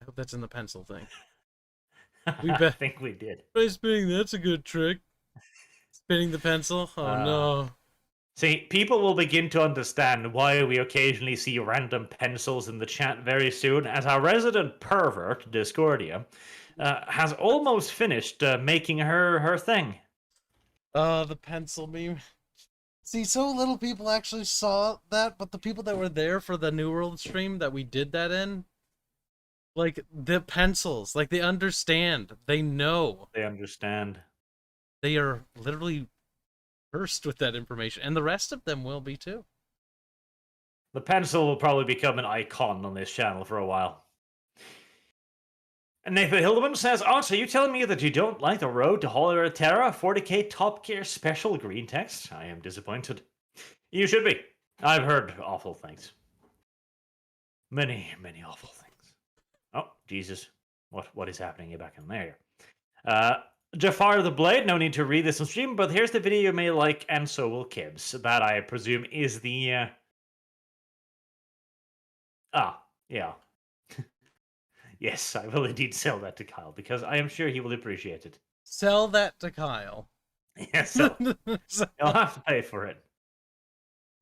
I hope that's in the pencil thing. I think we did. Try spinning. That's a good trick. Spinning the pencil. Oh no. See, people will begin to understand why we occasionally see random pencils in the chat very soon, as our resident pervert, Discordia, has almost finished making her thing. The pencil meme. See, so little people actually saw that, but the people that were there for the New World stream that we did that in, like, the pencils, like, they understand. They know. They understand. They are literally cursed with that information, and the rest of them will be too. The pencil will probably become an icon on this channel for a while. And Nathan Hildeman says, oh, so you telling me that you don't like the road to ResetEra 40k top gear special green text? I am disappointed. You should be. I've heard awful things. Many, many awful things. Oh, Jesus. What is happening back in there? Jafar the Blade, no need to read this on stream, but here's the video you may like, and so will Kibbs. That, I presume, is the... yeah. Yes, I will indeed sell that to Kyle, because I am sure he will appreciate it. Sell that to Kyle. Yes, so you'll have to pay for it.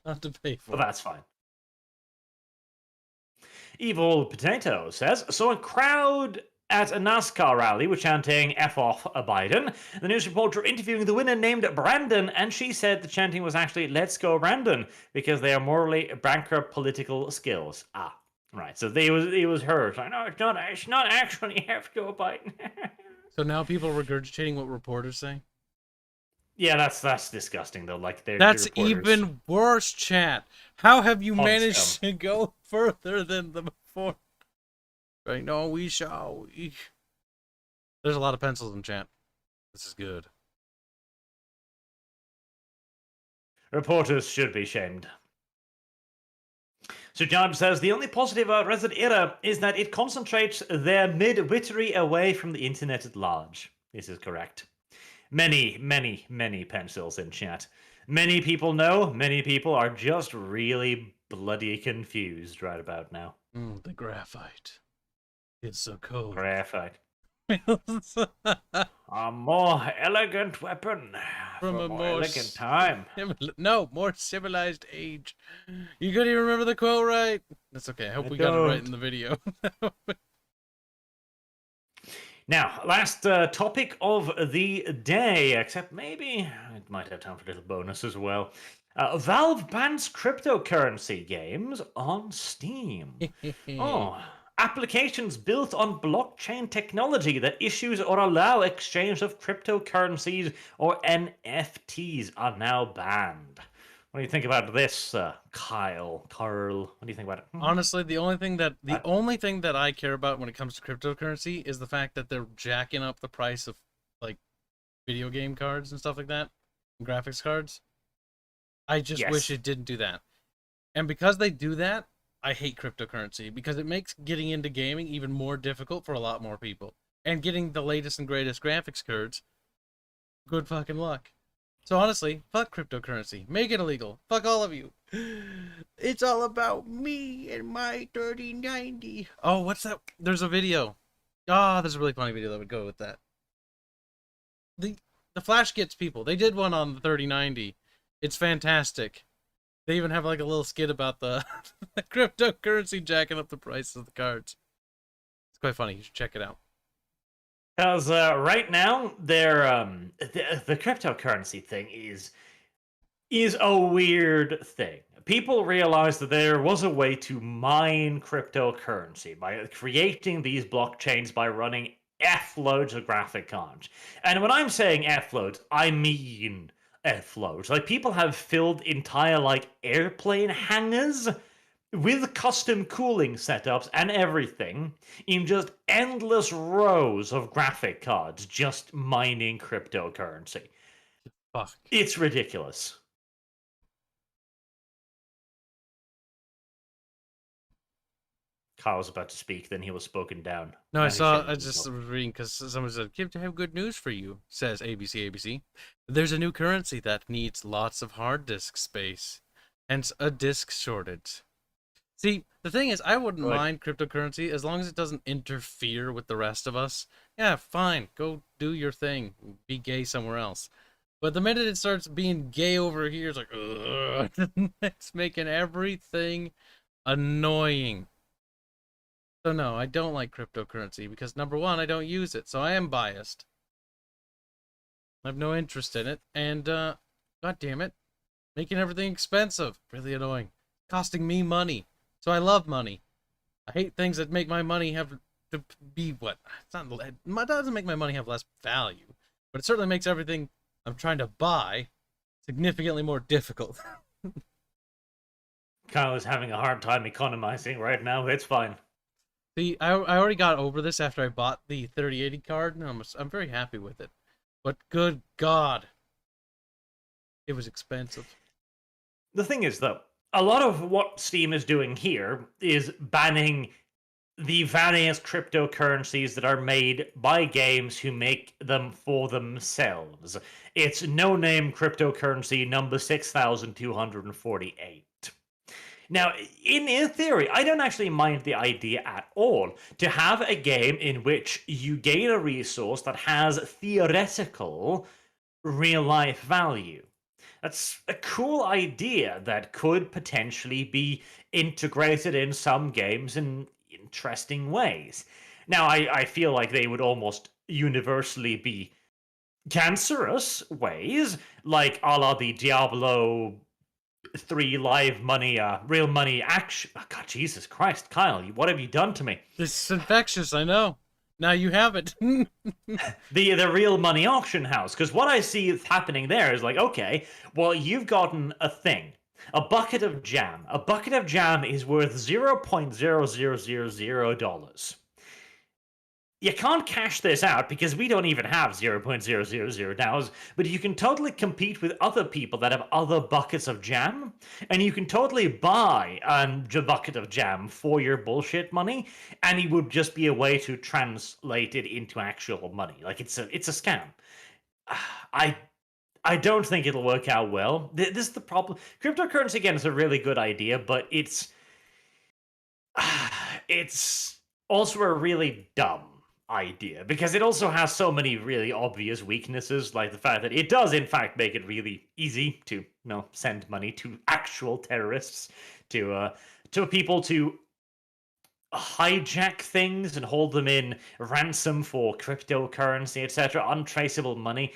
Have to pay for it. But that's fine. Evil Potato says, so a crowd at a NASCAR rally were chanting F off a Biden. The news reporter interviewing the winner named Brandon, and she said the chanting was actually let's go Brandon, because they are morally bankrupt political skills. Ah. Right, so he was hurt. I know it's not actually have to go Biden. So now people are regurgitating what reporters say? Yeah, that's disgusting though. Like that's even worse, chat. How have you managed to go further than the before? Right, no, we shall. There's a lot of pencils in chat. This is good. Reporters should be shamed. So John says, the only positive about ResetEra is that it concentrates their mid-wittery away from the internet at large. This is correct. Many, many, many pencils in chat. Many people know, many people are just really bloody confused right about now. The graphite. It's so cold. Graphite. A more elegant weapon from a more elegant time. No, more civilized age. You couldn't even remember the quote right. That's okay. I hope we got it right in the video. Now, last topic of the day, except maybe it might have time for a little bonus as well. Valve bans cryptocurrency games on Steam. Oh. Applications built on blockchain technology that issues or allow exchange of cryptocurrencies or NFTs are now banned. What do you think about this, Kyle? Carl? What do you think about it? Honestly, the only thing that I care about when it comes to cryptocurrency is the fact that they're jacking up the price of, like, video game cards and stuff like that, and graphics cards. I just wish it didn't do that. And because they do that, I hate cryptocurrency, because it makes getting into gaming even more difficult for a lot more people. And getting the latest and greatest graphics cards, good fucking luck. So honestly, fuck cryptocurrency. Make it illegal. Fuck all of you. It's all about me and my 3090. Oh, what's that? There's a video. There's a really funny video that would go with that. The Flash Gets people. They did one on the 3090. It's fantastic. They even have like a little skit about the, the cryptocurrency jacking up the price of the cards. It's quite funny. You should check it out. Because right now, the cryptocurrency thing is a weird thing. People realized that there was a way to mine cryptocurrency by creating these blockchains by running F loads of graphic cards. And when I'm saying F loads, I mean F loads. Like people have filled entire like airplane hangars with custom cooling setups and everything in just endless rows of graphic cards just mining cryptocurrency. Fuck. It's ridiculous. Kyle was about to speak, then he was spoken down. No, Now I just was reading because someone said, "Kip, I have good news for you," says ABC. There's a new currency that needs lots of hard disk space, hence a disk shortage. See, the thing is, I wouldn't mind cryptocurrency as long as it doesn't interfere with the rest of us. Yeah, fine, go do your thing, be gay somewhere else. But the minute it starts being gay over here, it's like, ugh, it's making everything annoying. So no, I don't like cryptocurrency because number one, I don't use it, so I am biased. I have no interest in it, and god damn it, making everything expensive, really annoying, costing me money. So I love money. I hate things that make my money have to be what? It's not. It doesn't make my money have less value, but it certainly makes everything I'm trying to buy significantly more difficult. Kyle is having a hard time economizing right now. It's fine. See, I already got over this after I bought the 3080 card, and I'm very happy with it. But good God, it was expensive. The thing is, though, a lot of what Steam is doing here is banning the various cryptocurrencies that are made by games who make them for themselves. It's no-name cryptocurrency number 6248. Now, in theory, I don't actually mind the idea at all to have a game in which you gain a resource that has theoretical real-life value. That's a cool idea that could potentially be integrated in some games in interesting ways. Now, I feel like they would almost universally be cancerous ways, like a la the Diablo 3 live money, real money action. Oh, God, Jesus Christ, Kyle, what have you done to me? This is infectious, I know. Now you have it. the real money auction house, because what I see happening there is like, okay, well, you've gotten a thing, a bucket of jam. A bucket of jam is worth $0.0000. You can't cash this out because we don't even have 0.000 now, but you can totally compete with other people that have other buckets of jam, and you can totally buy a bucket of jam for your bullshit money, and it would just be a way to translate it into actual money. Like it's a scam. I don't think it'll work out well. This is the problem. Cryptocurrency again is a really good idea, but it's also a really dumb idea because it also has so many really obvious weaknesses, like the fact that it does in fact make it really easy to send money to actual terrorists, to people to hijack things and hold them in ransom for cryptocurrency, etc., untraceable money.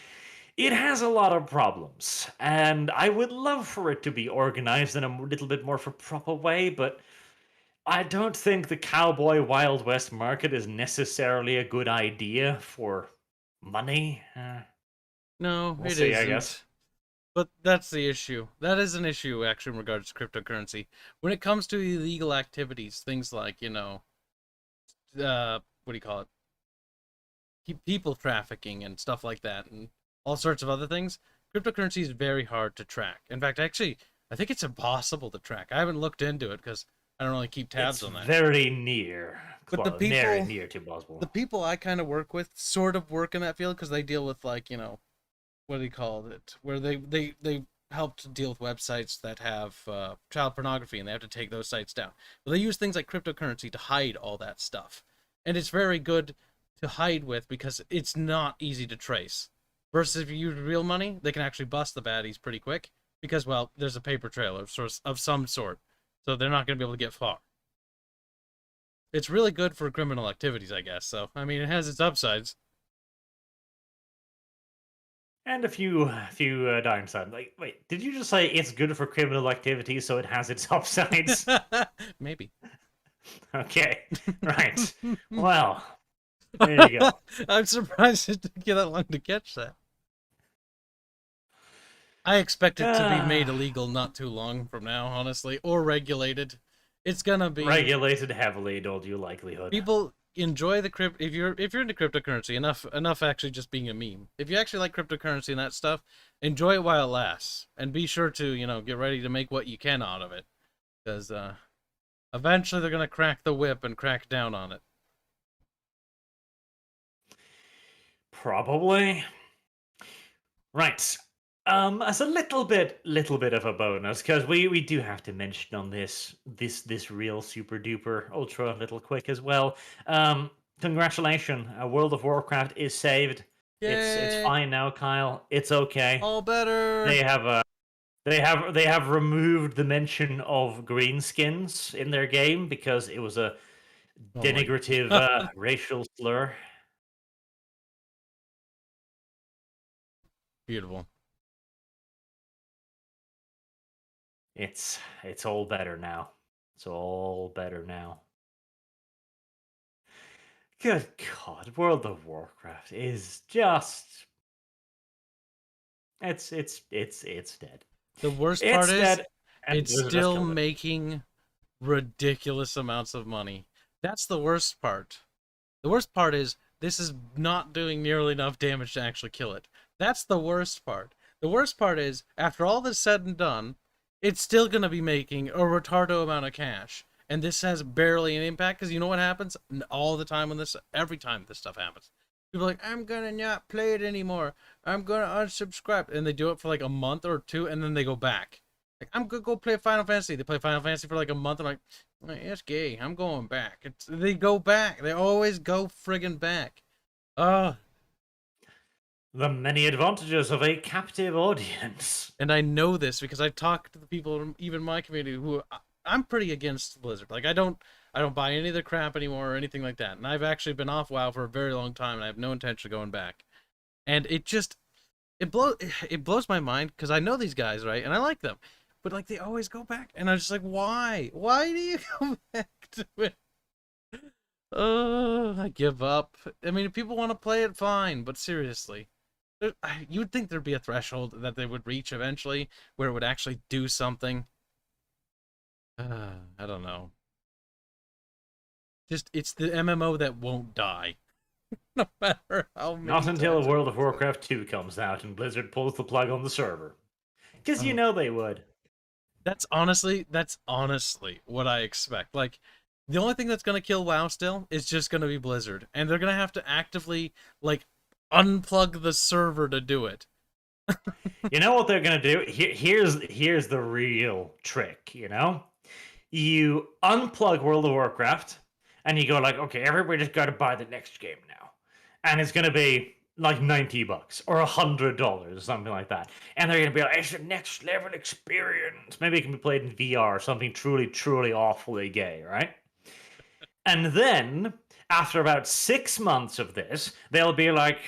It has a lot of problems, and I would love for it to be organized in a little bit more of a proper way, but I don't think the cowboy Wild West market is necessarily a good idea for money. No, we'll it see, isn't. I guess. But that's the issue. That is an issue, actually, in regards to cryptocurrency. When it comes to illegal activities, things like, what do you call it? People trafficking and stuff like that, and all sorts of other things, cryptocurrency is very hard to track. In fact, actually, I think it's impossible to track. I haven't looked into it because I don't really keep tabs on that. Very near. But the people, very near to possible. The people I kind of work with sort of work in that field because they deal with, like, what do you call it? Where they help to deal with websites that have child pornography, and they have to take those sites down. But they use things like cryptocurrency to hide all that stuff. And it's very good to hide with because it's not easy to trace. Versus if you use real money, they can actually bust the baddies pretty quick. because, well, there's a paper trail of some sort, so they're not going to be able to get far. It's really good for criminal activities, I guess. So, I mean, it has its upsides. And a few downsides. Like, wait, did you just say it's good for criminal activity, so it has its upsides? Maybe. Okay, right. Well, there you go. I'm surprised it took you that long to catch that. I expect it to be made illegal not too long from now, honestly, or regulated. It's gonna be regulated heavily in all due likelihood. People enjoy the crypto. If you're into cryptocurrency, enough actually just being a meme. If you actually like cryptocurrency and that stuff, enjoy it while it lasts, and be sure to get ready to make what you can out of it, because eventually they're gonna crack the whip and crack down on it. Probably. Right. As a little bit of a bonus, because we do have to mention on this real super duper ultra little quick as well. Congratulations, World of Warcraft is saved. Yay! It's fine now, Kyle. It's okay. All better. They have removed the mention of green skins in their game because it was a denigrative racial slur. Beautiful. It's all better now. It's all better now. Good God, World of Warcraft is just it's dead. The worst part is it's still making ridiculous amounts of money. That's the worst part. The worst part is this is not doing nearly enough damage to actually kill it. That's the worst part. The worst part is after all this said and done, it's still going to be making a retardo amount of cash. And this has barely an impact, because you know what happens all the time every time this stuff happens. People are like, I'm going to not play it anymore. I'm going to unsubscribe. And they do it for like a month or two, and then they go back. Like, I'm going to go play Final Fantasy. They play Final Fantasy for like a month, and I'm like, it's gay. I'm going back. They go back. They always go friggin' back. The many advantages of a captive audience. And I know this because I've talked to the people, even in my community, who I'm pretty against Blizzard. Like, I don't buy any of their crap anymore or anything like that. And I've actually been off WoW for a very long time, and I have no intention of going back. And it blows my mind because I know these guys, right? And I like them, but like they always go back, and I'm just like, why? Why do you go back to it? I give up. I mean, if people want to play it, fine. But seriously. You'd think there'd be a threshold that they would reach eventually where it would actually do something. I don't know. Just, it's the MMO that won't die. No matter how many Not until World of Warcraft 2 comes out and Blizzard pulls the plug on the server. Because you know they would. That's honestly what I expect. Like, the only thing that's going to kill WoW still is just going to be Blizzard. And they're going to have to actively, like, unplug the server to do it. You know what they're gonna do? Here's the real trick. You unplug World of Warcraft, and you go like, okay, everybody just got to buy the next game now, and it's gonna be like $90 or $100 or something like that, and they're gonna be like, it's the next level experience. Maybe it can be played in VR, something truly awfully gay, right? And then after about 6 months of this, they'll be like,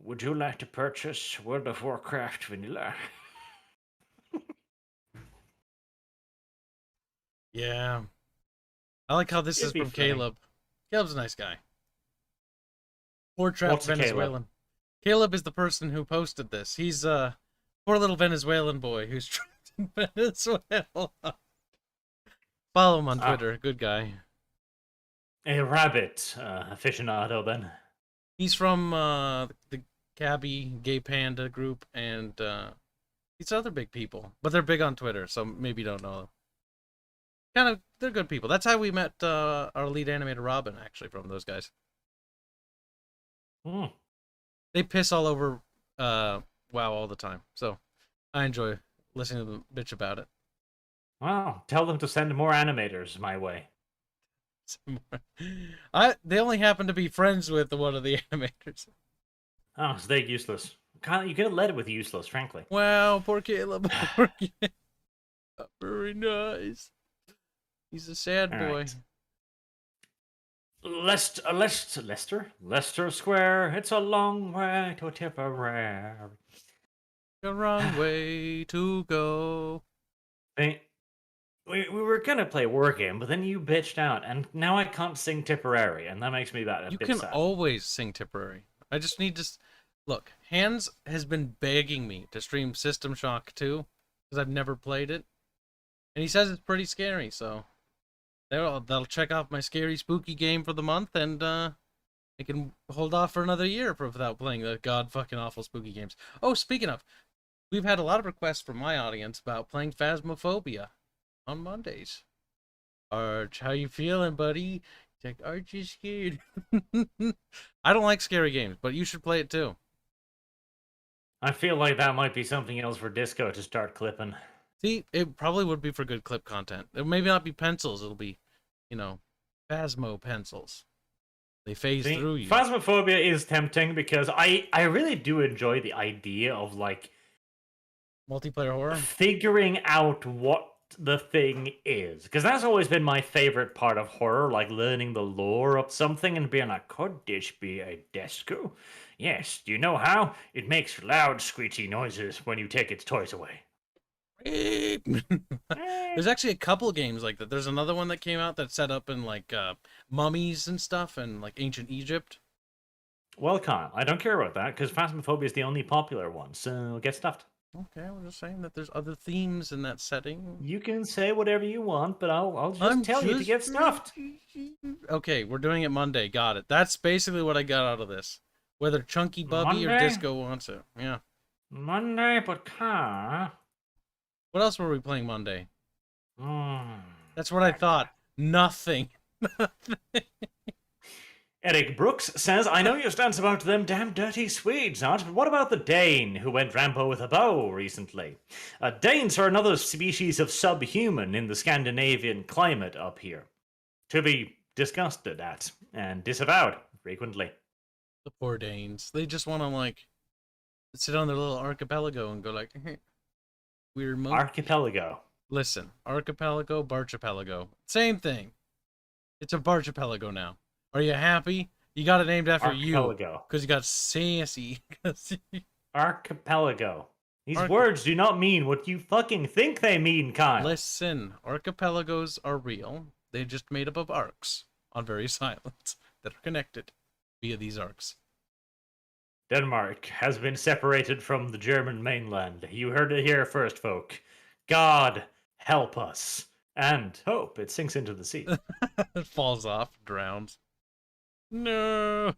would you like to purchase World of Warcraft Vanilla? Yeah. I like how this is from Caleb. Caleb's a nice guy. Poor trapped Venezuelan. Caleb is the person who posted this. He's a poor little Venezuelan boy who's trapped in Venezuela. Follow him on Twitter. Good guy. A rabbit aficionado, then. He's from the Cabby Gay Panda group, and these other big people. But they're big on Twitter, so maybe you don't know them. They're good people. That's how we met our lead animator, Robin, actually, from those guys. They piss all over WoW all the time, so I enjoy listening to them bitch about it. Well, tell them to send more animators my way. They only happen to be friends with one of the animators. Oh, so they're useless. You could have led it with useless, frankly. Wow, poor Caleb. Poor Caleb. Very nice. He's a sad All boy. right. Leicester Square. It's a long way to Tipperary. The wrong way to go. We were gonna play War Game, but then you bitched out, and now I can't sing Tipperary, and that makes me a You bit can sad. always sing Tipperary. I just need to... Look, Hans has been begging me to stream System Shock 2, because I've never played it. And he says it's pretty scary, so... That'll check off my scary, spooky game for the month, and I can hold off for another year without playing the god-fucking-awful spooky games. Oh, speaking of, we've had a lot of requests from my audience about playing Phasmophobia on Mondays. Arch, how you feeling, buddy? He's like, Arch is scared. I don't like scary games, but you should play it too. I feel like that might be something else for Disco to start clipping. See, it probably would be for good clip content. It may not be pencils, it'll be, you know, Phasmo pencils. They phase through you. Phasmophobia is tempting because I really do enjoy the idea of, like, multiplayer horror? Figuring out what the thing is. Because that's always been my favorite part of horror, like learning the lore of something and being like, could this be a disco? Yes, do you know how? It makes loud, screechy noises when you take its toys away. There's actually a couple games like that. There's another one that came out that's set up in like mummies and stuff and like ancient Egypt. Well, Kyle, I don't care about that because Phasmophobia is the only popular one, so get stuffed. Okay, I'm just saying that there's other themes in that setting. You can say whatever you want, but I'll just tell you to get stuffed. Okay, we're doing it Monday. Got it. That's basically what I got out of this. Whether Chunky Bubby Monday? or Disco wants it. Yeah. Monday, but Kyle. What else were we playing Monday? Mm. That's what I thought. Nothing. Eric Brooks says, I know your stance about them damn dirty Swedes, Arch, but what about the Dane who went Rambo with a bow recently? Danes are another species of subhuman in the Scandinavian climate up here. To be disgusted at and disavowed frequently. The poor Danes. They just want to, like, sit on their little archipelago and go like, weird monkey. Archipelago. Listen, archipelago, barchipelago. Same thing. It's a barchipelago now. Are you happy? You got it named after you. Because you got sassy. Archipelago. These words do not mean what you fucking think they mean, Kyle. Listen, archipelagos are real. They're just made up of arcs on various islands that are connected via these arcs. Denmark has been separated from the German mainland. You heard it here first, folk. God help us. And hope it sinks into the sea. It falls off, drowns. No.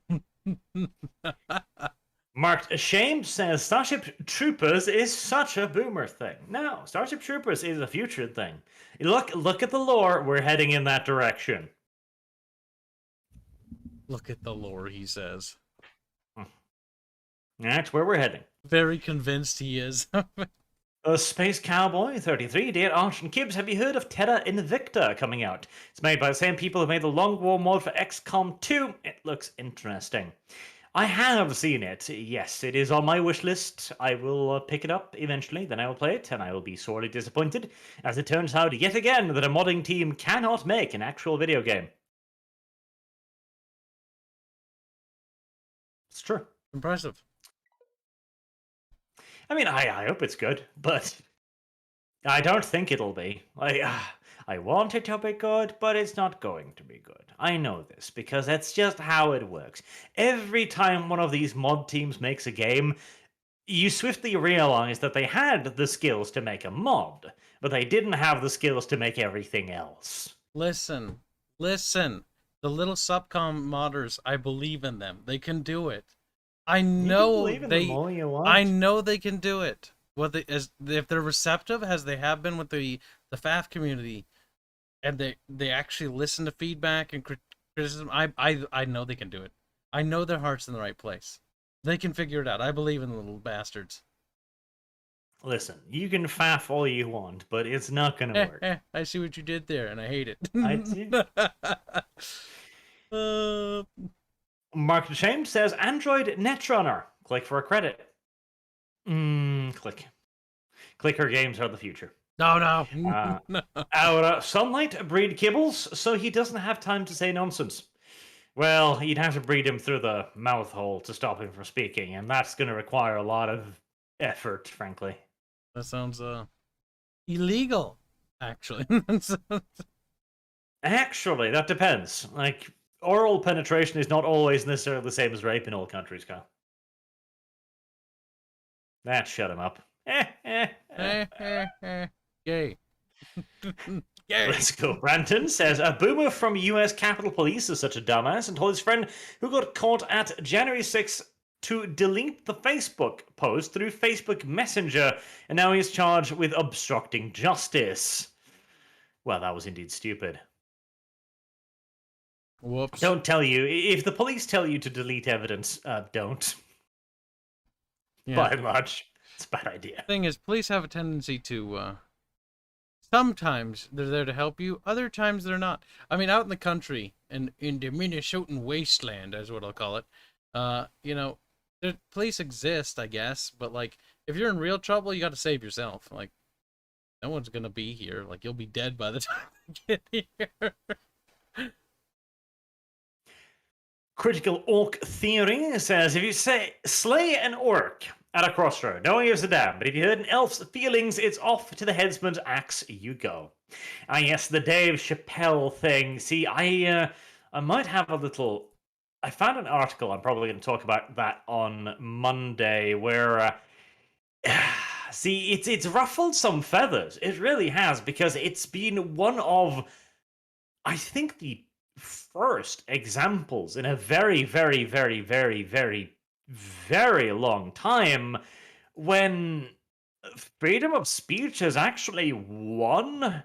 Marked Ashamed says Starship Troopers is such a boomer thing. No, Starship Troopers is a future thing. Look at the lore. We're heading in that direction. Look at the lore, he says. That's where we're heading. Very convinced he is. Space Cowboy 33, dear Arch and Kibbs, have you heard of Terra Invicta coming out? It's made by the same people who made the Long War mod for XCOM 2. It looks interesting. I have seen it. Yes, it is on my wish list. I will pick it up eventually, then I will play it, and I will be sorely disappointed, as it turns out yet again that a modding team cannot make an actual video game. It's true. Impressive. I mean, I hope it's good, but I don't think it'll be. I want it to be good, but it's not going to be good. I know this, because that's just how it works. Every time one of these mod teams makes a game, you swiftly realize that they had the skills to make a mod, but they didn't have the skills to make everything else. Listen. The little Subcom modders, I believe in them. They can do it. I know I know they can do it. If they're receptive as they have been with the FAF community, and they actually listen to feedback and criticism, I know they can do it. I know their heart's in the right place. They can figure it out. I believe in the little bastards. Listen, you can faff all you want, but it's not gonna work. I see what you did there, and I hate it. I do. Mark Shame says Android Netrunner. Click for a credit. Clicker games are the future. No. No. Our sunlight breed kibbles, so he doesn't have time to say nonsense. Well, you'd have to breed him through the mouth hole to stop him from speaking, and that's going to require a lot of effort, frankly. That sounds illegal, actually. Actually, that depends. Like, oral penetration is not always necessarily the same as rape in all countries, Kyle. That shut him up. Gay. Let's go. Branton says, a boomer from US Capitol Police is such a dumbass and told his friend who got caught at January 6th to delete the Facebook post through Facebook Messenger, and now he is charged with obstructing justice. Well, that was indeed stupid. Whoops. Don't tell you. If the police tell you to delete evidence, don't. Yeah. By and large, it's a bad idea. Thing is, police have a tendency to, sometimes they're there to help you, other times they're not. I mean, out in the country, and in the Minnesotan wasteland, is what I'll call it, you know, the police exist, I guess, but, like, if you're in real trouble, you gotta save yourself. Like, no one's gonna be here. Like, you'll be dead by the time you get here. Critical Orc Theory says, if you say slay an orc at a crossroad, no one gives a damn, but if you hurt an elf's feelings, it's off to the headsman's axe you go. Ah, yes, the Dave Chappelle thing. See, I might have a little... I found an article, I'm probably going to talk about that on Monday, where... see, it's ruffled some feathers. It really has, because it's been one of, I think, the first examples in a very, very, very, very, very, very long time when freedom of speech has actually won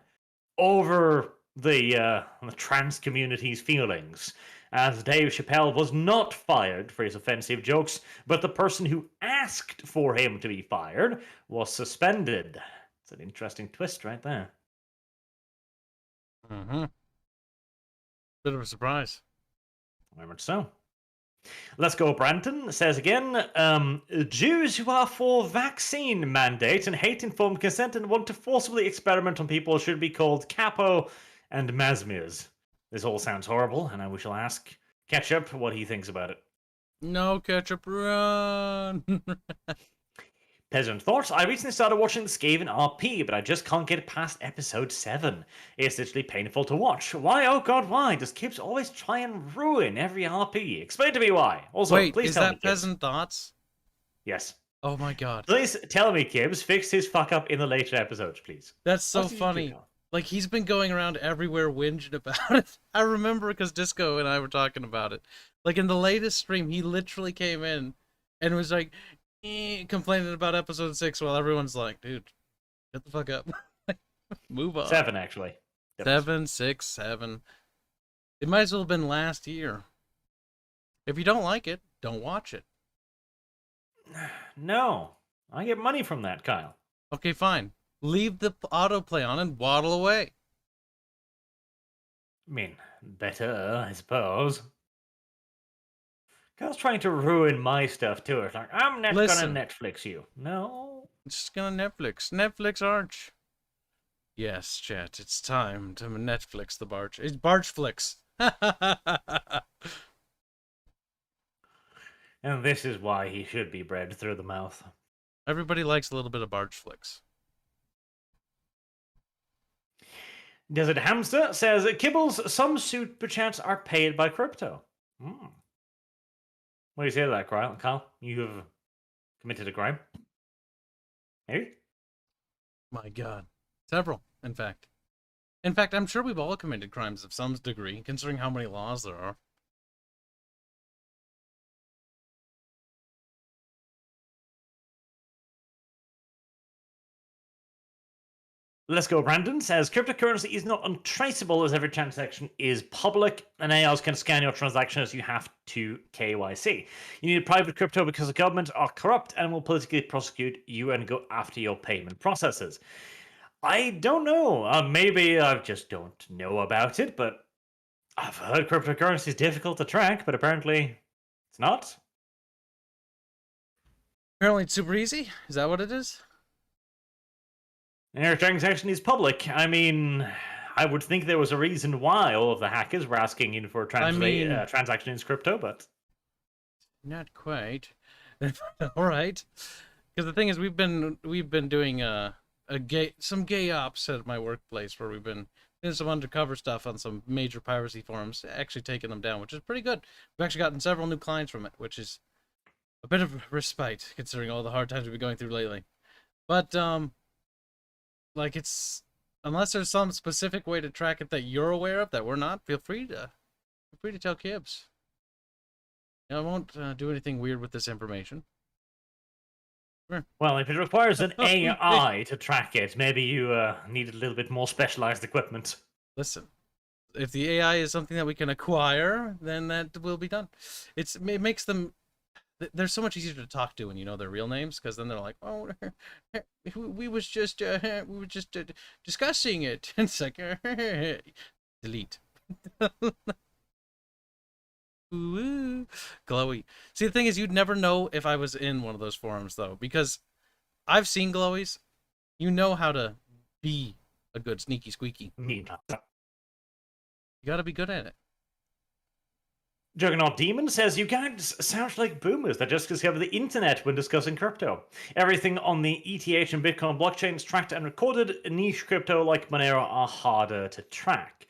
over the trans community's feelings. As Dave Chappelle was not fired for his offensive jokes, but the person who asked for him to be fired was suspended. It's an interesting twist right there. Mm-hmm. Bit of a surprise. Very much so. Let's go, Branton says again, Jews who are for vaccine mandate and hate informed consent and want to forcibly experiment on people should be called Capo and Masmirs. This all sounds horrible, and we shall ask Ketchup what he thinks about it. No, Ketchup, run! Peasant thoughts. I recently started watching the Skaven RP, but I just can't get past episode 7. It's literally painful to watch. Why, oh god, why? Does Kibbs always try and ruin every RP? Explain to me why. Also, wait, please is tell that me, Peasant Thoughts? Yes. Oh my god. Please tell me, Kibbs, fix his fuck up in the later episodes, please. That's so funny. Like, he's been going around everywhere whinging about it. I remember because Disco and I were talking about it. Like, in the latest stream, he literally came in and was like, complaining about episode 6 while everyone's like, dude, get the fuck up. Move on. 7, actually. 7, 6, 7. It might as well have been last year. If you don't like it, don't watch it. No. I get money from that, Kyle. Okay, fine. Leave the autoplay on and waddle away. I mean, better, I suppose. Kyle's trying to ruin my stuff too. It's like, I'm not gonna Netflix you. No. I'm just gonna Netflix. Netflix Arch. Yes, chat, it's time to Netflix the Barch. It's Barchflix. And this is why he should be bred through the mouth. Everybody likes a little bit of Barchflix. Desert Hamster says, Kibbles, some superchats are paid by crypto. What do you say to that, Kyle? You have committed a crime? Maybe? My god. Several, in fact. In fact, I'm sure we've all committed crimes of some degree, considering how many laws there are. Let's go, Brandon says, cryptocurrency is not untraceable as every transaction is public, and AIs can scan your transactions as you have to KYC. You need private crypto because the government are corrupt and will politically prosecute you and go after your payment processes. I don't know. Maybe I just don't know about it, but I've heard cryptocurrency is difficult to track, but apparently it's not. Apparently it's super easy. Is that what it is? Their transaction is public. I mean, I would think there was a reason why all of the hackers were asking in for transaction in crypto, but not quite. All right. Because the thing is, we've been doing some gay ops at my workplace where we've been doing some undercover stuff on some major piracy forums, actually taking them down, which is pretty good. We've actually gotten several new clients from it, which is a bit of respite considering all the hard times we've been going through lately. But like it's unless there's some specific way to track it that you're aware of that we're not, feel free to tell Kibbs. I won't do anything weird with this information. Well, if it requires an AI to track it, maybe you need a little bit more specialized equipment. Listen, if the AI is something that we can acquire, then that will be done. It makes them. They're so much easier to talk to when you know their real names, because then they're like, "Oh, we were just discussing it." It's like delete. Ooh, glowy. See, the thing is, you'd never know if I was in one of those forums, though, because I've seen glowies. You know how to be a good sneaky squeaky. You gotta be good at it. Juggernaut Demon says, you guys sound like boomers that just discovered the internet when discussing crypto. Everything on the ETH and Bitcoin blockchains tracked and recorded. Niche crypto like Monero are harder to track.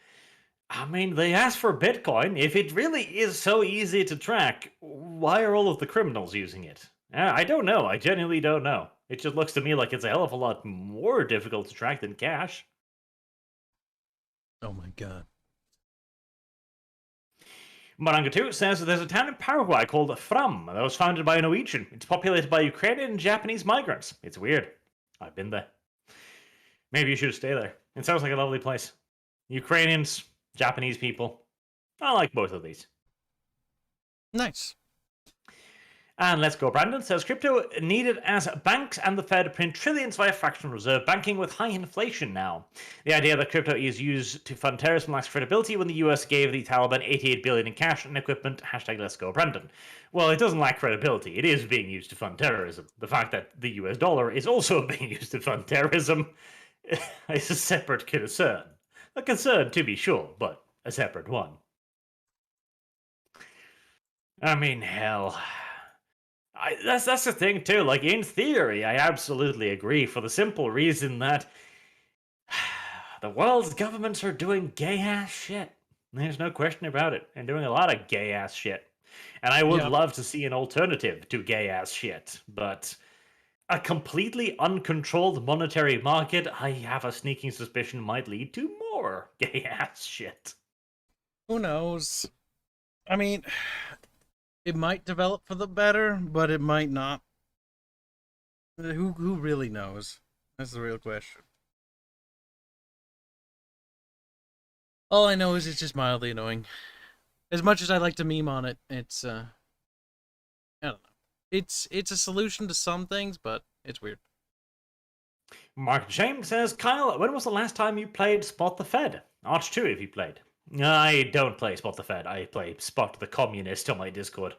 I mean, they asked for Bitcoin. If it really is so easy to track, why are all of the criminals using it? I don't know. I genuinely don't know. It just looks to me like it's a hell of a lot more difficult to track than cash. Oh my god. Maranga2 says that there's a town in Paraguay called Fram that was founded by a Norwegian. It's populated by Ukrainian and Japanese migrants. It's weird. I've been there. Maybe you should stay there. It sounds like a lovely place. Ukrainians, Japanese people. I like both of these. Nice. And Let's Go Brandon says, crypto needed as banks and the Fed print trillions via fractional reserve banking with high inflation now. The idea that crypto is used to fund terrorism lacks credibility when the US gave the Taliban $88 billion in cash and equipment. Hashtag Let's Go Brandon. Well, it doesn't lack credibility. It is being used to fund terrorism. The fact that the US dollar is also being used to fund terrorism is a separate concern. A concern, to be sure, but a separate one. I mean, hell... That's the thing too. Like, in theory, I absolutely agree, for the simple reason that the world's governments are doing gay ass shit. There's no question about it, and doing a lot of gay ass shit. And I would love to see an alternative to gay ass shit, but a completely uncontrolled monetary market, I have a sneaking suspicion, might lead to more gay ass shit. Who knows? I mean, it might develop for the better, but it might not. Who really knows? That's the real question. All I know is it's just mildly annoying. As much as I like to meme on it, it's I don't know. It's a solution to some things, but it's weird. Mark James says, Kyle, when was the last time you played Spot the Fed? Arch 2 if you played. I don't play Spot the Fed. I play Spot the Communist on my Discord.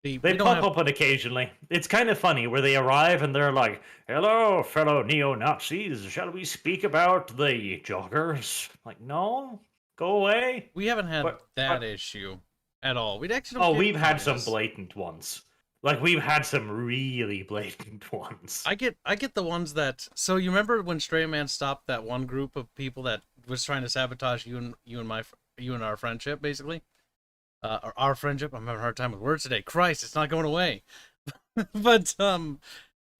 They pop up on occasionally. It's kind of funny where they arrive and they're like, hello, fellow neo-Nazis. Shall we speak about the joggers? Like, no, go away. We haven't had that issue at all. We've had some blatant ones. Like, we've had some really blatant ones. I get the ones that... So you remember when Stray Man stopped that one group of people that was trying to sabotage you and our friendship, basically? Our friendship? I'm having a hard time with words today. Christ, it's not going away. But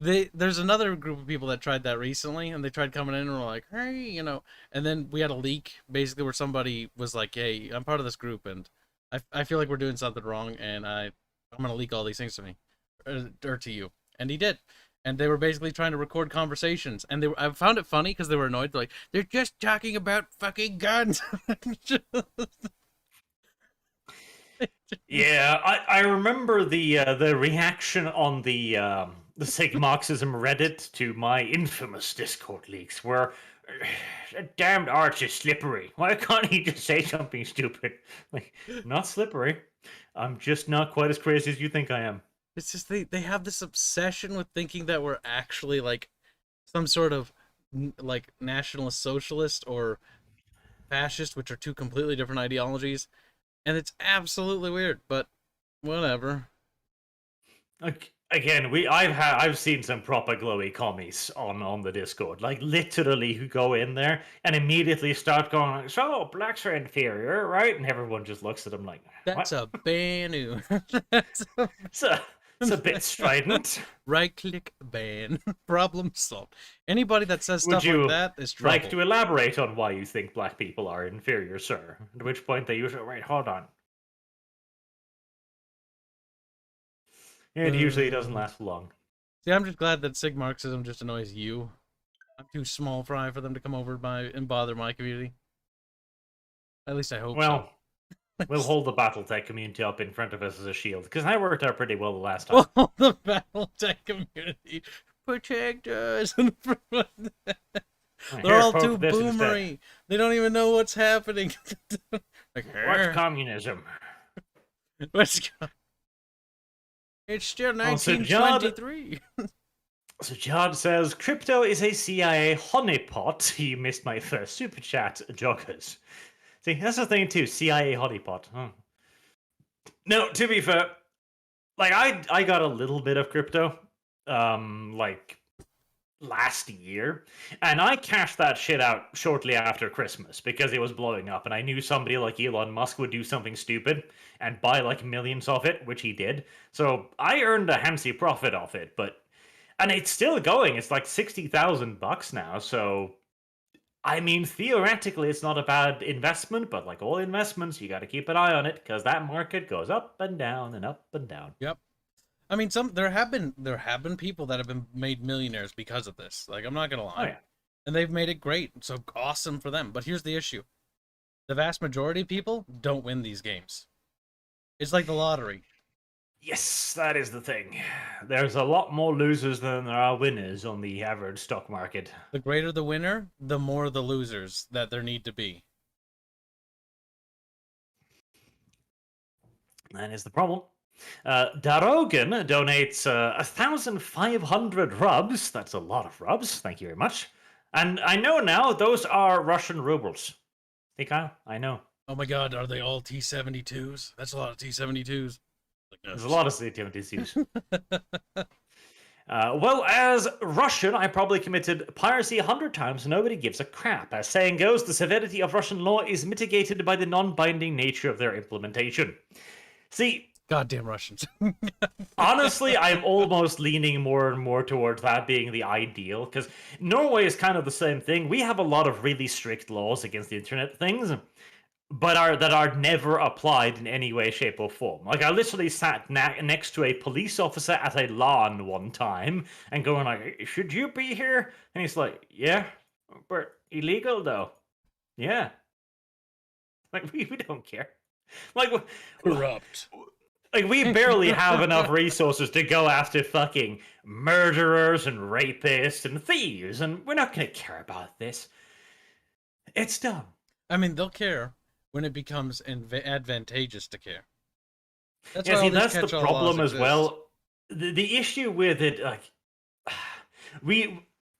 there's another group of people that tried that recently, and they tried coming in and were like, hey, you know... And then we had a leak, basically, where somebody was like, hey, I'm part of this group, and I feel like we're doing something wrong, and I'm going to leak all these things to me, or to you. And he did. And they were basically trying to record conversations. And I found it funny because they were annoyed. They're like, they're just talking about fucking guns. Yeah, I remember the reaction on the Sig Marxism Reddit to my infamous Discord leaks, where that damned Arch is slippery. Why can't he just say something stupid? Like, not slippery. I'm just not quite as crazy as you think I am. It's just they have this obsession with thinking that we're actually like some sort of like nationalist socialist or fascist, which are two completely different ideologies, and it's absolutely weird, but whatever. Again, I've seen some proper glowy commies on the Discord, like literally who go in there and immediately start going like, "So blacks are inferior, right?" And everyone just looks at them like, That's "What?" a banu. That's a... It's a bit strident. Right click ban. Problem solved. Anybody that says Would stuff you like that is trouble. like to elaborate on why you think black people are inferior, sir? At which point they usually wait. Hold on. It usually doesn't last long. See, I'm just glad that Sig Marxism just annoys you. I'm too small fry for them to come over and bother my community. At least I hope Well, so. we'll hold the BattleTech community up in front of us as a shield, because that worked out pretty well the last time. Well, the BattleTech community protect us. They're all too boomery. They don't even know what's happening. Like, what's communism? It's still 1923. So John says, crypto is a CIA honeypot. You missed my first super chat, joggers. See, that's the thing too, CIA honeypot. Huh. No, to be fair, like I got a little bit of crypto, like last year, and I cashed that shit out shortly after Christmas because it was blowing up, and I knew somebody like Elon Musk would do something stupid and buy like millions of it, which he did. So I earned a handsy profit off it, and it's still going. It's like $60,000 now. So I mean, theoretically, it's not a bad investment, but like all investments, you got to keep an eye on it because that market goes up and down and up and down. Yep. I mean, there have been people that have been made millionaires because of this. Like, I'm not gonna lie, Oh, yeah. And they've made it great. So awesome for them. But here's the issue: the vast majority of people don't win these games. It's like the lottery. Yes, that is the thing. There's a lot more losers than there are winners on the average stock market. The greater the winner, the more the losers that there need to be. That is the problem. Darogan donates 1,500 rubs. That's a lot of rubs. Thank you very much. And I know now those are Russian rubles. Hey, Kyle, I know. Oh my god, are they all T-72s? That's a lot of T-72s. There's a lot of T-72s. Well, as Russian, I probably committed piracy 100 times and nobody gives a crap. As saying goes, the severity of Russian law is mitigated by the non-binding nature of their implementation. See, goddamn Russians. Honestly, I'm almost leaning more and more towards that being the ideal, because Norway is kind of the same thing. We have a lot of really strict laws against the internet things, but that are never applied in any way, shape, or form. Like, I literally sat next to a police officer at a LAN one time and going like, should you be here? And he's like, yeah, but illegal though. Yeah. Like, we don't care. Like, corrupt. Like, we barely have enough resources to go after fucking murderers and rapists and thieves, and we're not going to care about this. It's dumb. I mean, they'll care when it becomes advantageous to care. That's the problem as well. The issue with it, like,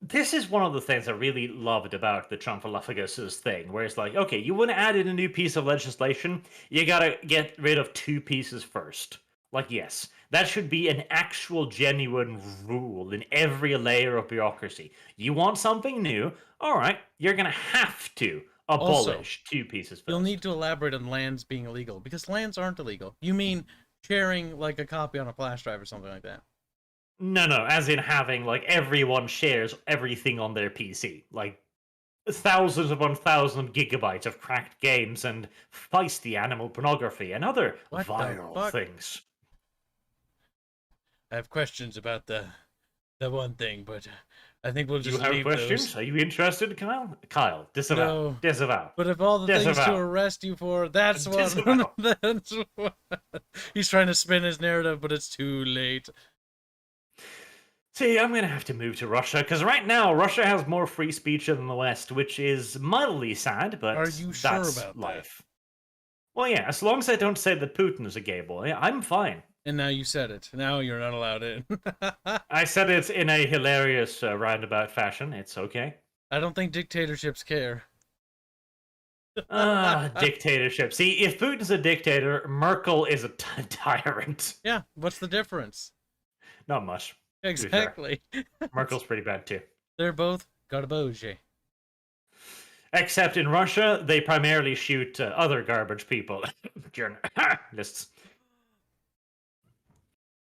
this is one of the things I really loved about the Trumpalafagus' thing, where it's like, okay, you want to add in a new piece of legislation, you gotta get rid of two pieces first. Like, yes, that should be an actual genuine rule in every layer of bureaucracy. You want something new, all right, you're gonna have to abolish two pieces first. You'll need to elaborate on lands being illegal, because lands aren't illegal. You mean sharing, like, a copy on a flash drive or something like that? No, as in having, like, everyone shares everything on their PC. Like, thousands upon thousands of gigabytes of cracked games and feisty animal pornography and other viral things. I have questions about the one thing, but I think we'll just leave those. You have questions? Those. Are you interested, Kyle? Kyle, disavow. No. Disavow. But if all the things to arrest you for, that's what... that's what... He's trying to spin his narrative, but it's too late. See, I'm going to have to move to Russia, because right now, Russia has more free speech than the West, which is mildly sad, but are you that's sure about life. That? Well, yeah, as long as I don't say that Putin is a gay boy, I'm fine. And now you said it. Now you're not allowed in. I said it in a hilarious roundabout fashion. It's okay. I don't think dictatorships care. Dictatorship. See, if Putin's a dictator, Merkel is a tyrant. Yeah, what's the difference? Not much. Exactly. Merkel's pretty bad too. They're both garbage. Except in Russia, they primarily shoot other garbage people. Journalists.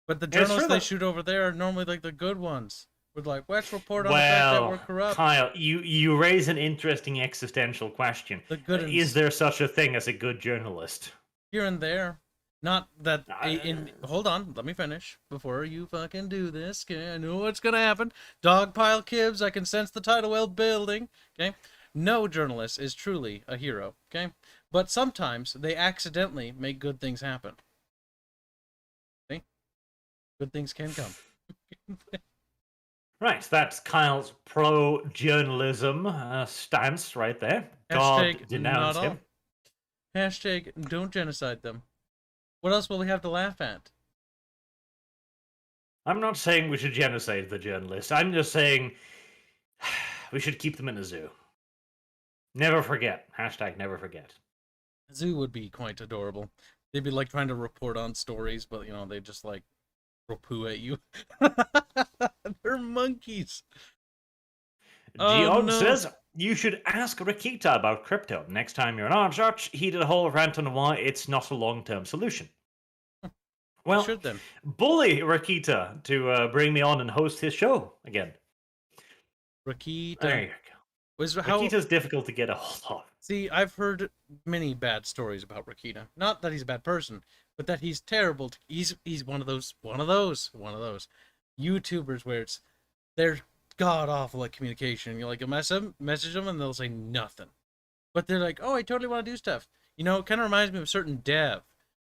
But the journalists they shoot over there are normally like the good ones. With like, let's report on the fact that we're corrupt. Kyle, you raise an interesting existential question. The good is there such a thing as a good journalist? Here and there. Not that hold on, let me finish before you fucking do this. I know what's gonna happen. Dogpile Kibbs, I can sense the tidal wave building. Okay. No journalist is truly a hero, okay? But sometimes they accidentally make good things happen. Okay? Good things can come. Right, that's Kyle's pro-journalism stance right there. God denounce him. Hashtag don't genocide them. What else will we have to laugh at? I'm not saying we should genocide the journalists. I'm just saying we should keep them in a zoo. Never forget. Hashtag never forget. Zoo would be quite adorable. They'd be like trying to report on stories, but you know, they just like poo at you. They're monkeys. Gion says you should ask Rakita about crypto. Next time you're on Arch, he did a whole rant on why it's not a long-term solution. Well, should then bully Rakita to bring me on and host his show again. Rakita. There you go. Rakita's difficult to get a hold of. See, I've heard many bad stories about Rakita. Not that he's a bad person, but that he's terrible. He's one of those YouTubers where they're god awful at communication. You like message them, and they'll say nothing. But they're like, oh, I totally want to do stuff. You know, it kind of reminds me of a certain dev.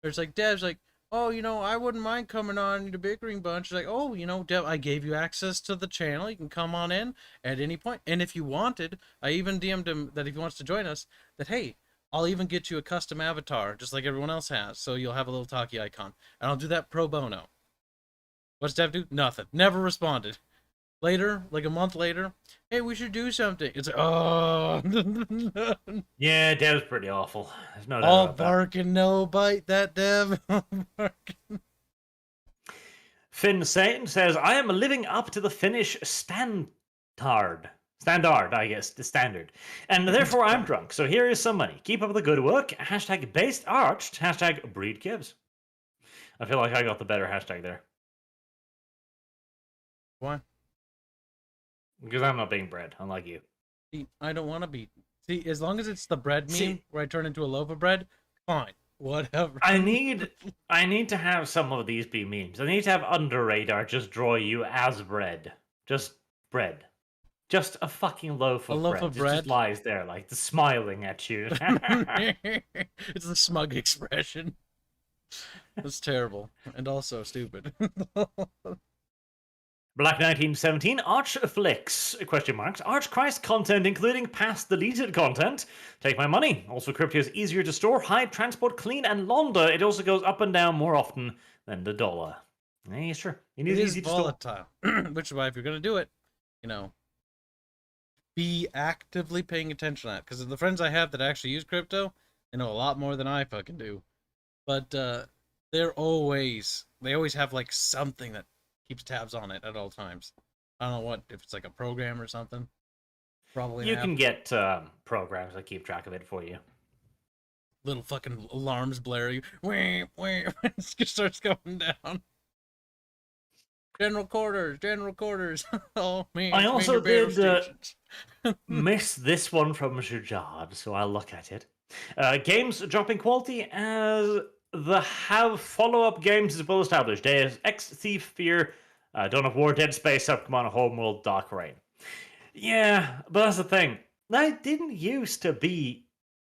There's like devs like, oh, you know, I wouldn't mind coming on the Bickering Bunch. Like, oh, you know, Dev, I gave you access to the channel. You can come on in at any point. And if you wanted, I even DM'd him that if he wants to join us, that, hey, I'll even get you a custom avatar, just like everyone else has. So you'll have a little talkie icon. And I'll do that pro bono. What's Dev do? Nothing. Never responded. Later, like a month later, hey, we should do something. It's like, oh. Yeah, Dev's pretty awful. There's no doubt all about bark and no bite, that Dev. Finn Satan says, I am living up to the Finnish standard, I guess, the standard. And therefore I'm drunk. So here is some money. Keep up the good work. Hashtag based arched. Hashtag breed kids. I feel like I got the better hashtag there. Why? Because I'm not being bred, unlike you. See, I don't want to be. See, as long as it's the bread meme where I turn into a loaf of bread, fine. Whatever. I need to have some of these be memes. I need to have under radar just draw you as bread. Just bread. Just a fucking loaf of bread. A loaf of bread? It just lies there, like, smiling at you. It's the smug expression. That's terrible. And also stupid. Black 1917, Arch Flicks, question marks. Arch Christ content, including past deleted content. Take my money. Also, crypto is easier to store, hide, transport, clean, and launder. It also goes up and down more often than the dollar. Yeah, sure. It is easy volatile. To store. Which is why if you're going to do it, you know, be actively paying attention to that. Because the friends I have that actually use crypto, they know a lot more than I fucking do. But they always have like something that keeps tabs on it at all times. I don't know what, if it's like a program or something. Probably you can get programs that keep track of it for you. Little fucking alarms blare you. Wah, wah, it just starts going down. General quarters. Oh man. I also did miss this one from Shujad, so I'll look at it. Games dropping quality as the have follow-up games is well established. Deus Ex, Thief, Fear, Dawn of War, Dead Space, Subcommand, Homeworld, Dark Reign. Yeah, but that's the thing. That didn't used to be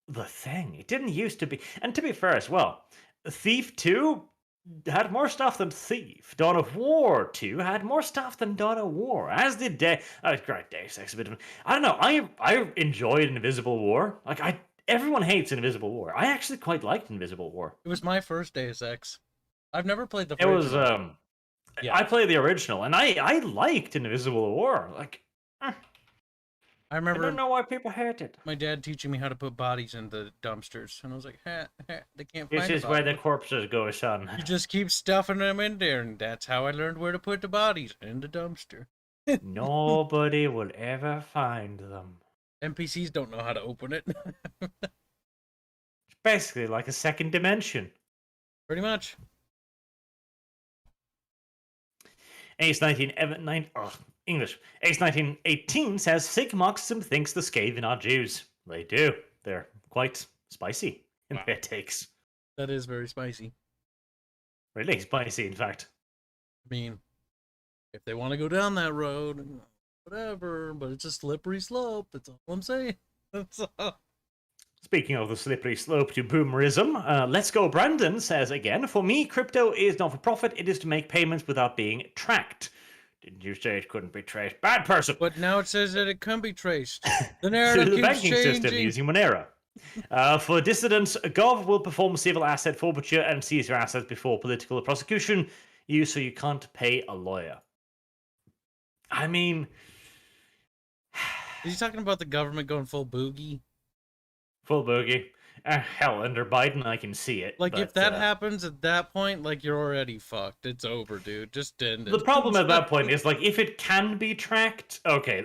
the thing. It didn't used to be. And to be fair as well, Thief 2 had more stuff than Thief. Dawn of War 2 had more stuff than Dawn of War. As did Deus Ex a bit of. I don't know. I enjoyed Invisible War. Everyone hates Invisible War. I actually quite liked Invisible War. It was my first Deus Ex. I've never played the It was original. I played the original, and I liked Invisible War. Like, I I don't remember know why people hate it. my dad teaching me how to put bodies in the dumpsters, and I was like, they can't This find a is where body. the corpses go, son. You just keep stuffing them in there, and that's how I learned where to put the bodies, in the dumpster. Nobody will ever find them. NPCs don't know how to open it. It's basically like a second dimension. Pretty much. Ace 1918 says Sigmoxim thinks the Skaven are Jews. They do. They're quite spicy in their takes. That is very spicy. Really spicy, in fact. I mean, if they want to go down that road, whatever, but it's a slippery slope. That's all I'm saying. That's all. Speaking of the slippery slope to boomerism, Let's Go Brandon says again, for me, crypto is not for profit, it is to make payments without being tracked. Didn't you say it couldn't be traced? Bad person! But now it says that it can be traced. The narrative Through the keeps banking changing. system using Monero. For dissidents, Gov will perform civil asset forfeiture and seize your assets before political prosecution, so you can't pay a lawyer. I mean... Is he talking about the government going full boogie? Full boogie. Hell, under Biden, I can see it. Like, but, if that happens at that point, like, you're already fucked. It's over, dude. Just end it. The problem at that point is, like, if it can be tracked, okay,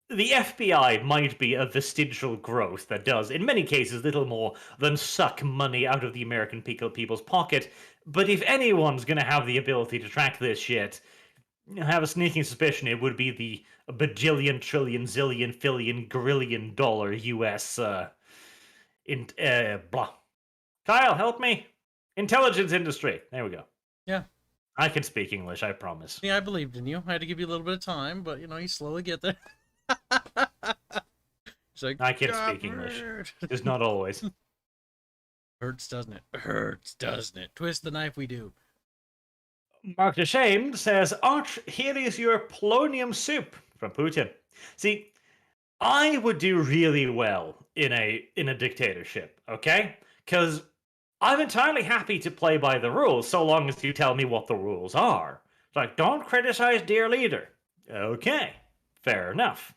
the FBI might be a vestigial growth that does, in many cases, little more than suck money out of the American people's pocket. But if anyone's going to have the ability to track this shit, I have a sneaking suspicion it would be the bajillion, trillion, zillion, fillion, grillion dollar US, blah. Kyle, help me. Intelligence industry. There we go. Yeah. I can speak English, I promise. Yeah, I believed in you. I had to give you a little bit of time, but, you know, you slowly get there. It's like, I can speak English. Just not always. Hurts, doesn't it? Hurts, doesn't it? Twist the knife we do. Mark Ashamed says, Arch, here is your polonium soup from Putin. See, I would do really well in a dictatorship, okay? Because I'm entirely happy to play by the rules so long as you tell me what the rules are. It's like, don't criticize dear leader. Okay, fair enough.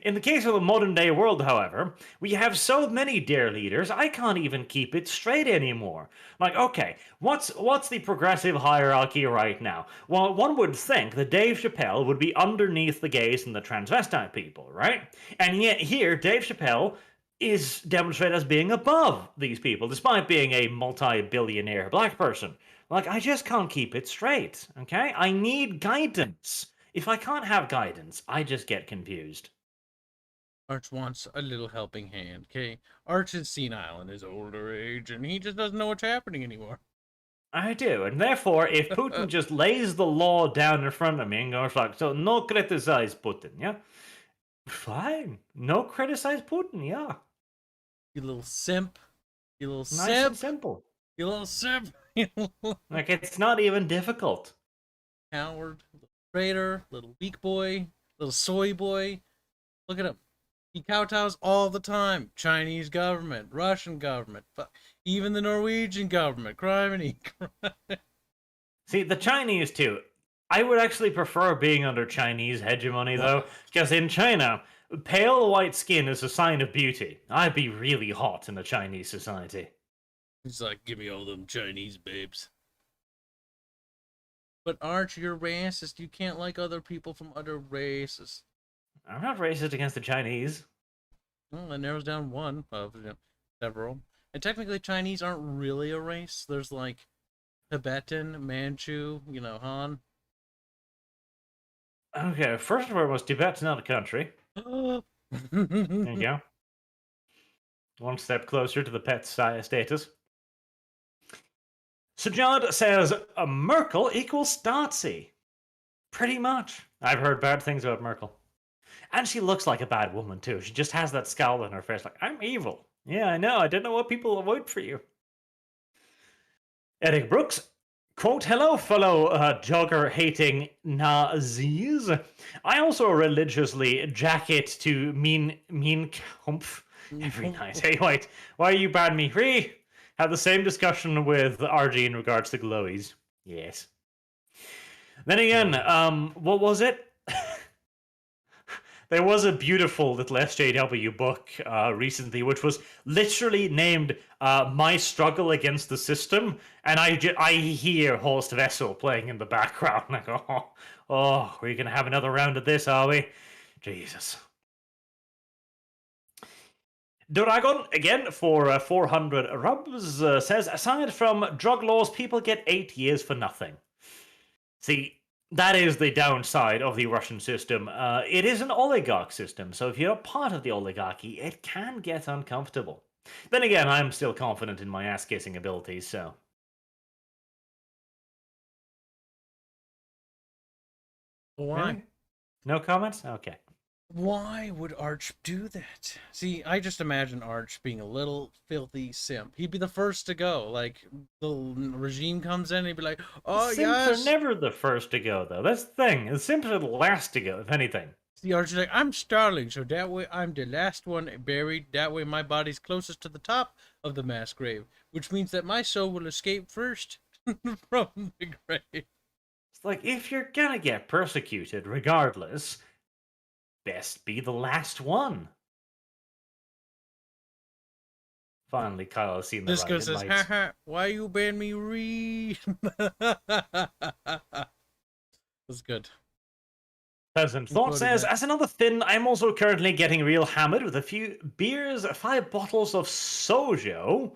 In the case of the modern day world, however, we have so many dear leaders, I can't even keep it straight anymore. Like, okay, what's the progressive hierarchy right now? Well, one would think that Dave Chappelle would be underneath the gays and the transvestite people, right? And yet here, Dave Chappelle is demonstrated as being above these people, despite being a multi-billionaire black person. Like, I just can't keep it straight, okay? I need guidance. If I can't have guidance, I just get confused. Arch wants a little helping hand, okay? Arch is senile in his older age, and he just doesn't know what's happening anymore. I do, and therefore, if Putin just lays the law down in front of me and goes like, so no criticize Putin, yeah? Fine. No criticize Putin, yeah. You little simp. You little Nice simp. and simple. You little simp. Like, it's not even difficult. Coward. Little traitor. Little weak boy. Little soy boy. Look at him. He kowtows all the time. Chinese government, Russian government, even the Norwegian government. Criminy. See, the Chinese too. I would actually prefer being under Chinese hegemony, though, because in China, pale white skin is a sign of beauty. I'd be really hot in a Chinese society. He's like, give me all them Chinese babes. But Arch, you're racist. You can't like other people from other races. I'm not racist against the Chinese. Well, that narrows down one of several. And technically, Chinese aren't really a race. There's like Tibetan, Manchu, Han. Okay, first and foremost, Tibet's not a country. There you go. One step closer to the pet status. Sajad says, Merkel equals Nazi. Pretty much. I've heard bad things about Merkel. And she looks like a bad woman, too. She just has that scowl on her face, like, I'm evil. Yeah, I know. I don't know what people will vote for you. Eric Brooks, quote, hello, fellow jogger-hating Nazis. I also religiously jacket to mean Kampf every night. Hey, wait, why are you banning me? We had the same discussion with RG in regards to glowies. Yes. Then again, what was it? There was a beautiful little SJW book recently, which was literally named "My Struggle Against the System," and I hear Horst Wessel playing in the background. And I go, oh, we're gonna have another round of this, are we? Jesus. Doragon, again, for 400 rubs, says, aside from drug laws, people get 8 years for nothing. See, that is the downside of the Russian system. It is an oligarch system, so if you're part of the oligarchy, it can get uncomfortable. Then again, I'm still confident in my ass-kissing abilities, so... Why? Really? No comments? Okay. Why would Arch do that? See, I just imagine Arch being a little filthy simp. He'd be the first to go. Like, the regime comes in and he'd be like, oh, Simps yes. are never the first to go, though. That's the thing. The Simps are the last to go, if anything. The Arch is like, I'm Starling, so that way I'm the last one buried. That way my body's closest to the top of the mass grave, which means that my soul will escape first from the grave. It's like, if you're gonna get persecuted regardless, best be the last one. Finally, Kyle has seen the Disco right says, lights. haha, why you ban me read? That's good. Peasant Thought says, as another Finn, I'm also currently getting real hammered with a few beers, 5 bottles of sojo,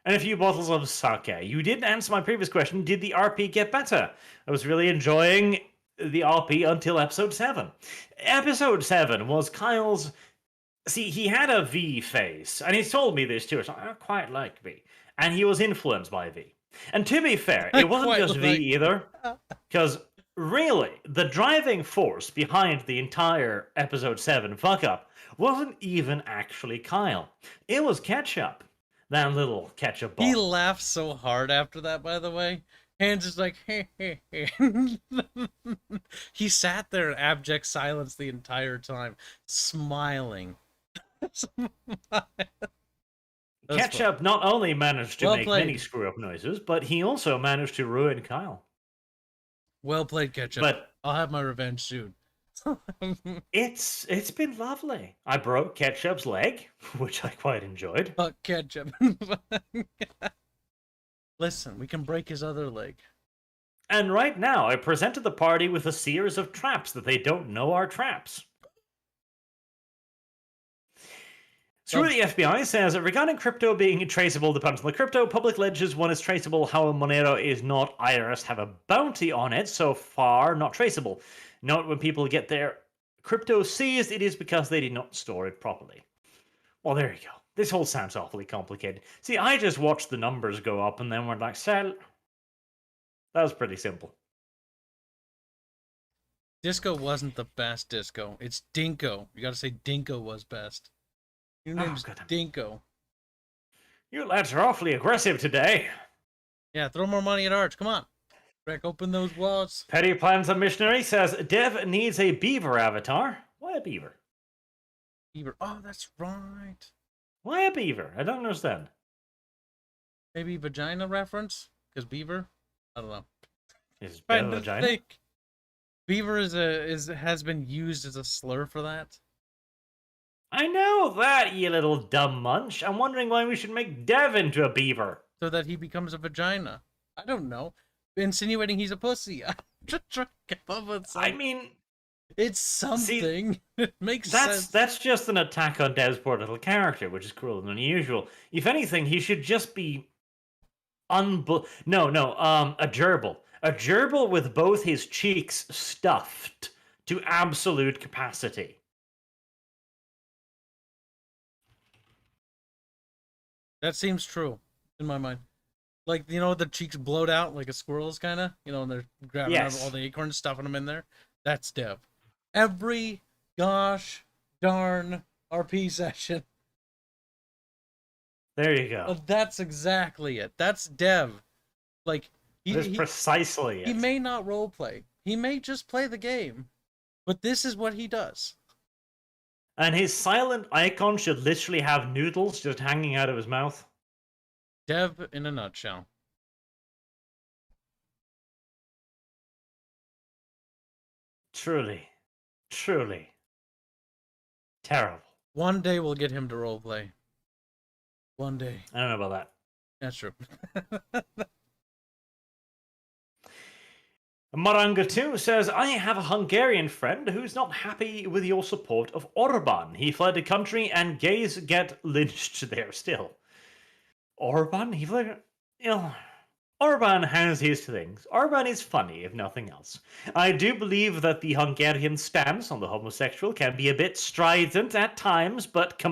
and a few bottles of sake. You did answer my previous question, did the RP get better? I was really enjoying the RP until episode 7. Episode 7 was Kyle's... See, he had a V face, and he's told me this too, so I quite like V. And he was influenced by V. And to be fair, it wasn't just V either, because really, the driving force behind the entire episode 7 fuck-up wasn't even actually Kyle. It was Ketchup. That little ketchup ball. He laughed so hard after that, by the way. Hands is like, hey, hey, hey. He sat there in abject silence the entire time, smiling. Ketchup fun. not only managed to Well make played. many screw-up noises, but he also managed to ruin Kyle. Well played, Ketchup. But I'll have my revenge soon. it's been lovely. I broke Ketchup's leg, which I quite enjoyed. Fuck Ketchup. Listen, we can break his other leg. And right now, I presented the party with a series of traps that they don't know are traps. Screw the FBI says, regarding crypto being traceable depends on the crypto. Public ledgers, one is traceable. How Monero is not. IRS have a bounty on it. So far, not traceable. Note when people get their crypto seized, it is because they did not store it properly. Well, there you go. This whole sounds awfully complicated. See, I just watched the numbers go up and then we're like, sell. That was pretty simple. Disco wasn't the best disco. It's Dinko. You gotta say Dinko was best. Your name's Dinko. You lads are awfully aggressive today. Yeah, throw more money at Arch. Come on. Crack open those walls. Petty Plans of Missionary says, Dev needs a beaver avatar. Why a beaver? Beaver. Oh, that's right. Why a beaver? I don't understand. Maybe vagina reference? Because beaver? I don't know. Is better vagina? Think. Beaver has been used as a slur for that. I know that, you little dumb munch. I'm wondering why we should make Dev into a beaver. So that he becomes a vagina. I don't know. Insinuating he's a pussy. I'm just trying to come up with something. I mean... It's something. See, it makes sense. That's just an attack on Dev's poor little character, which is cruel and unusual. If anything, he should just be... a gerbil. A gerbil with both his cheeks stuffed to absolute capacity. That seems true, in my mind. Like, you know, the cheeks blowed out like a squirrel's kind of? You know, and they're grabbing all the acorns, stuffing them in there. That's Dev. Every gosh darn RP session. There you go. That's exactly it. That's Dev. Like, that's precisely it. He may not roleplay. He may just play the game. But this is what he does. And his silent icon should literally have noodles just hanging out of his mouth. Dev in a nutshell. Truly, truly terrible. One day we'll get him to roleplay. One day. I don't know about that. That's true. Maranga 2 says, I have a Hungarian friend who's not happy with your support of Orban. He fled the country and gays get lynched there still. Orban? He fled... You know, Orban has his things. Orban is funny, if nothing else. I do believe that the Hungarian stance on the homosexual can be a bit strident at times, but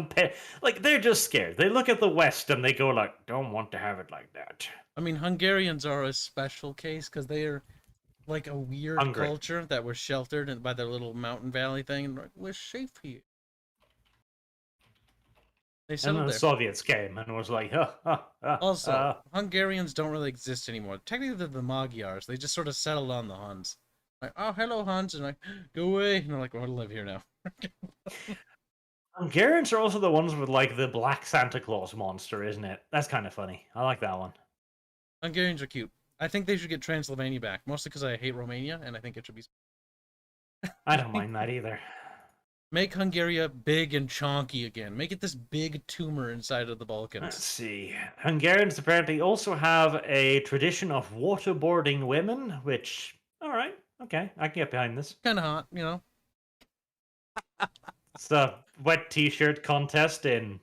they're just scared. They look at the West and they go like, don't want to have it like that. I mean, Hungarians are a special case because they are like a weird culture that was sheltered by their little mountain valley thing, and like, we're safe here. They settled and then there. The Soviets came and was like, Also, Hungarians don't really exist anymore. Technically, they're the Magyars. They just sort of settled on the Huns. Like, oh, hello, Huns, and like, go away. And they're like, well, I live here now. Hungarians are also the ones with like the black Santa Claus monster, isn't it? That's kind of funny. I like that one. Hungarians are cute. I think they should get Transylvania back, mostly because I hate Romania, and I think it should be... I don't mind that either. Make Hungary big and chonky again. Make it this big tumor inside of the Balkans. Let's see. Hungarians apparently also have a tradition of waterboarding women, which, all right, okay, I can get behind this. Kind of hot, you know. It's a wet t-shirt contest in,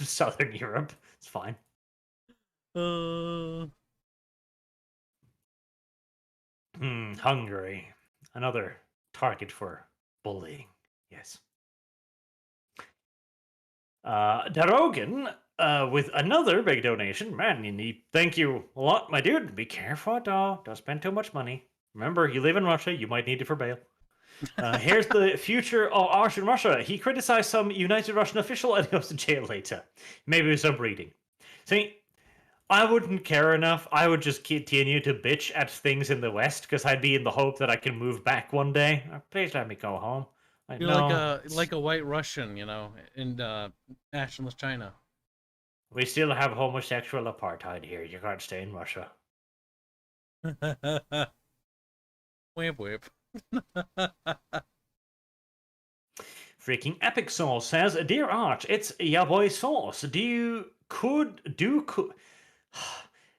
Southern Europe. It's fine. Hungary. Another target for bullying. Yes. Darogan, with another big donation. Man, thank you a lot, my dude. Be careful, don't spend too much money. Remember, you live in Russia, you might need it for bail. Here's the future of art in Russia. He criticized some United Russian official and goes to jail later. Maybe with some reading. See, I wouldn't care enough. I would just continue to bitch at things in the West because I'd be in the hope that I can move back one day. Please let me go home. You're like a white Russian, in nationalist China. We still have homosexual apartheid here. You can't stay in Russia. Whip whip. Freaking Epic Sauce says, Dear Arch, it's ya boy Sauce.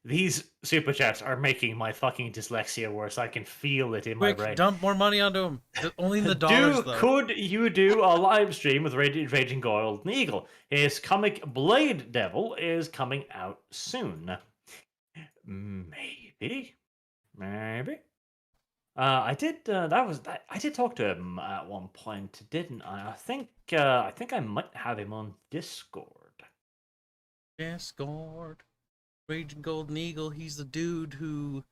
These super chats are making my fucking dyslexia worse. I can feel it in my brain. Dump more money onto him. Only in the dollars, though. Could you do a live stream with Raging Golden Eagle? His comic Blade Devil is coming out soon. Maybe. I did talk to him at one point, didn't I? I think I might have him on Discord. Raging Golden Eagle, he's the dude who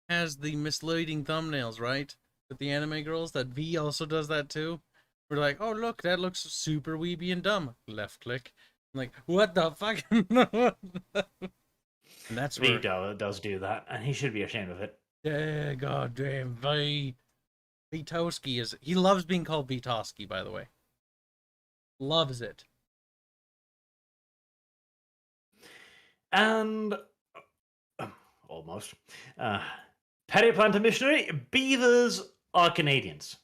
has the misleading thumbnails, right? With the anime girls, that V also does that too. We're like, oh look, that looks super weeby and dumb. Left click. I'm like, what the fuck? And that's V does do that, and he should be ashamed of it. Yeah, goddamn V. Vitoski he loves being called Vitoski, by the way. Loves it. And almost. Petty Planter Missionary, beavers are Canadians.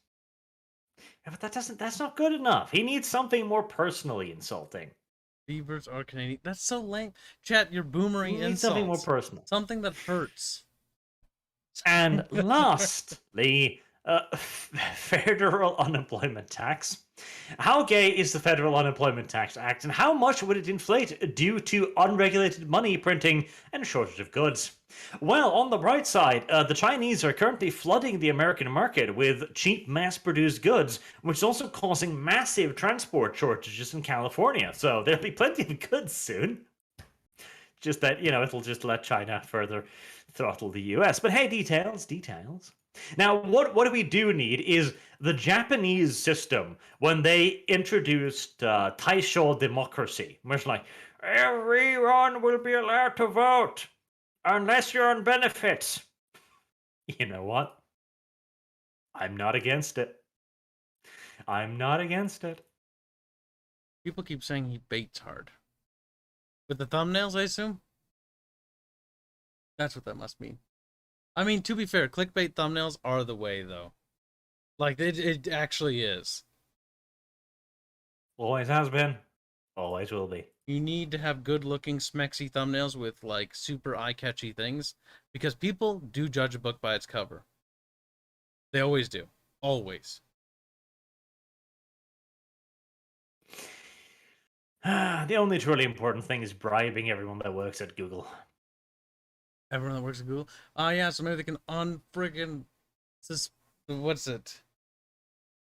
Yeah, but that's not good enough. He needs something more personally insulting. Beavers are Canadian. That's so lame. Chat, you're boomerang insults. Something more personal. Something that hurts. And lastly, federal unemployment tax. How gay is the Federal Unemployment Tax Act, and how much would it inflate due to unregulated money printing and shortage of goods? Well, on the bright side, the Chinese are currently flooding the American market with cheap mass-produced goods, which is also causing massive transport shortages in California. So there'll be plenty of goods soon. Just that, it'll just let China further throttle the US. But hey, details. Now, what we do need is the Japanese system when they introduced Taisho democracy, where it's like, everyone will be allowed to vote unless you're on benefits. You know what? I'm not against it. People keep saying he baits hard. With the thumbnails, I assume? That's what that must mean. I mean, to be fair, clickbait thumbnails are the way, though. Like, it actually is. Always has been. Always will be. You need to have good-looking, smexy thumbnails with, like, super eye-catchy things, because people do judge a book by its cover. They always do. Always. The only truly important thing is bribing everyone that works at Google. Everyone that works at Google? Ah, yeah, so maybe they can unfriggin... What's it?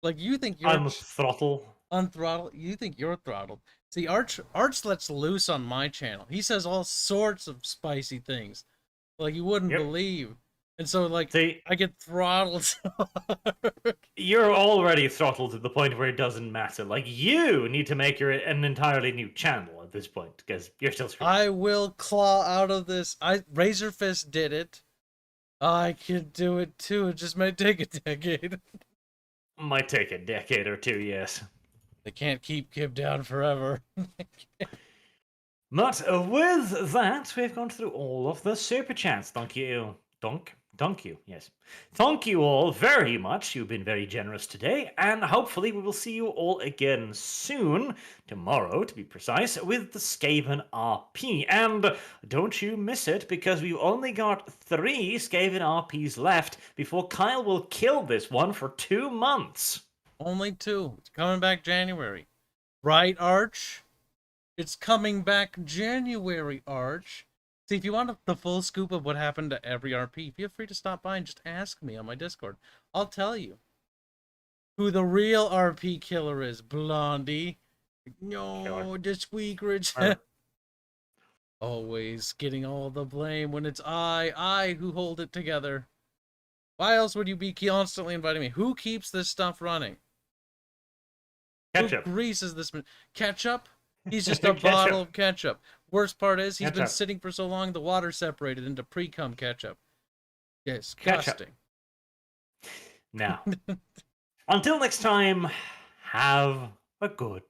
Like, you think you're... Unthrottle. Unthrottle? You think you're throttled. See, Arch lets loose on my channel. He says all sorts of spicy things. Like, you wouldn't believe. And so, like, See, I get throttled so hard. You're already throttled to the point where it doesn't matter. Like, you need to make an entirely new channel at this point, because you're still screwed. I will claw out of this. Razor Fist did it. I can do it too. It just might take a decade. Might take a decade or two, yes. They can't keep Kib down forever. But with that, we've gone through all of the super chats. Thank you. Thank you, yes. Thank you all very much. You've been very generous today, and hopefully we will see you all again soon, tomorrow to be precise, with the Skaven RP. And don't you miss it, because we've only got 3 Skaven RPs left before Kyle will kill this one for 2 months. Only 2. It's coming back January. Right, Arch? It's coming back January, Arch. See, if you want the full scoop of what happened to every RP, feel free to stop by and just ask me on my Discord. I'll tell you who the real RP killer is, Blondie. No, the Squeakridge. Always getting all the blame when it's I who hold it together. Why else would you be constantly inviting me? Who keeps this stuff running? Ketchup. Who greases this? Ketchup? He's just a bottle of ketchup. Worst part is he's been sitting for so long the water separated into pre-cum ketchup. Disgusting. Now, until next time, have a good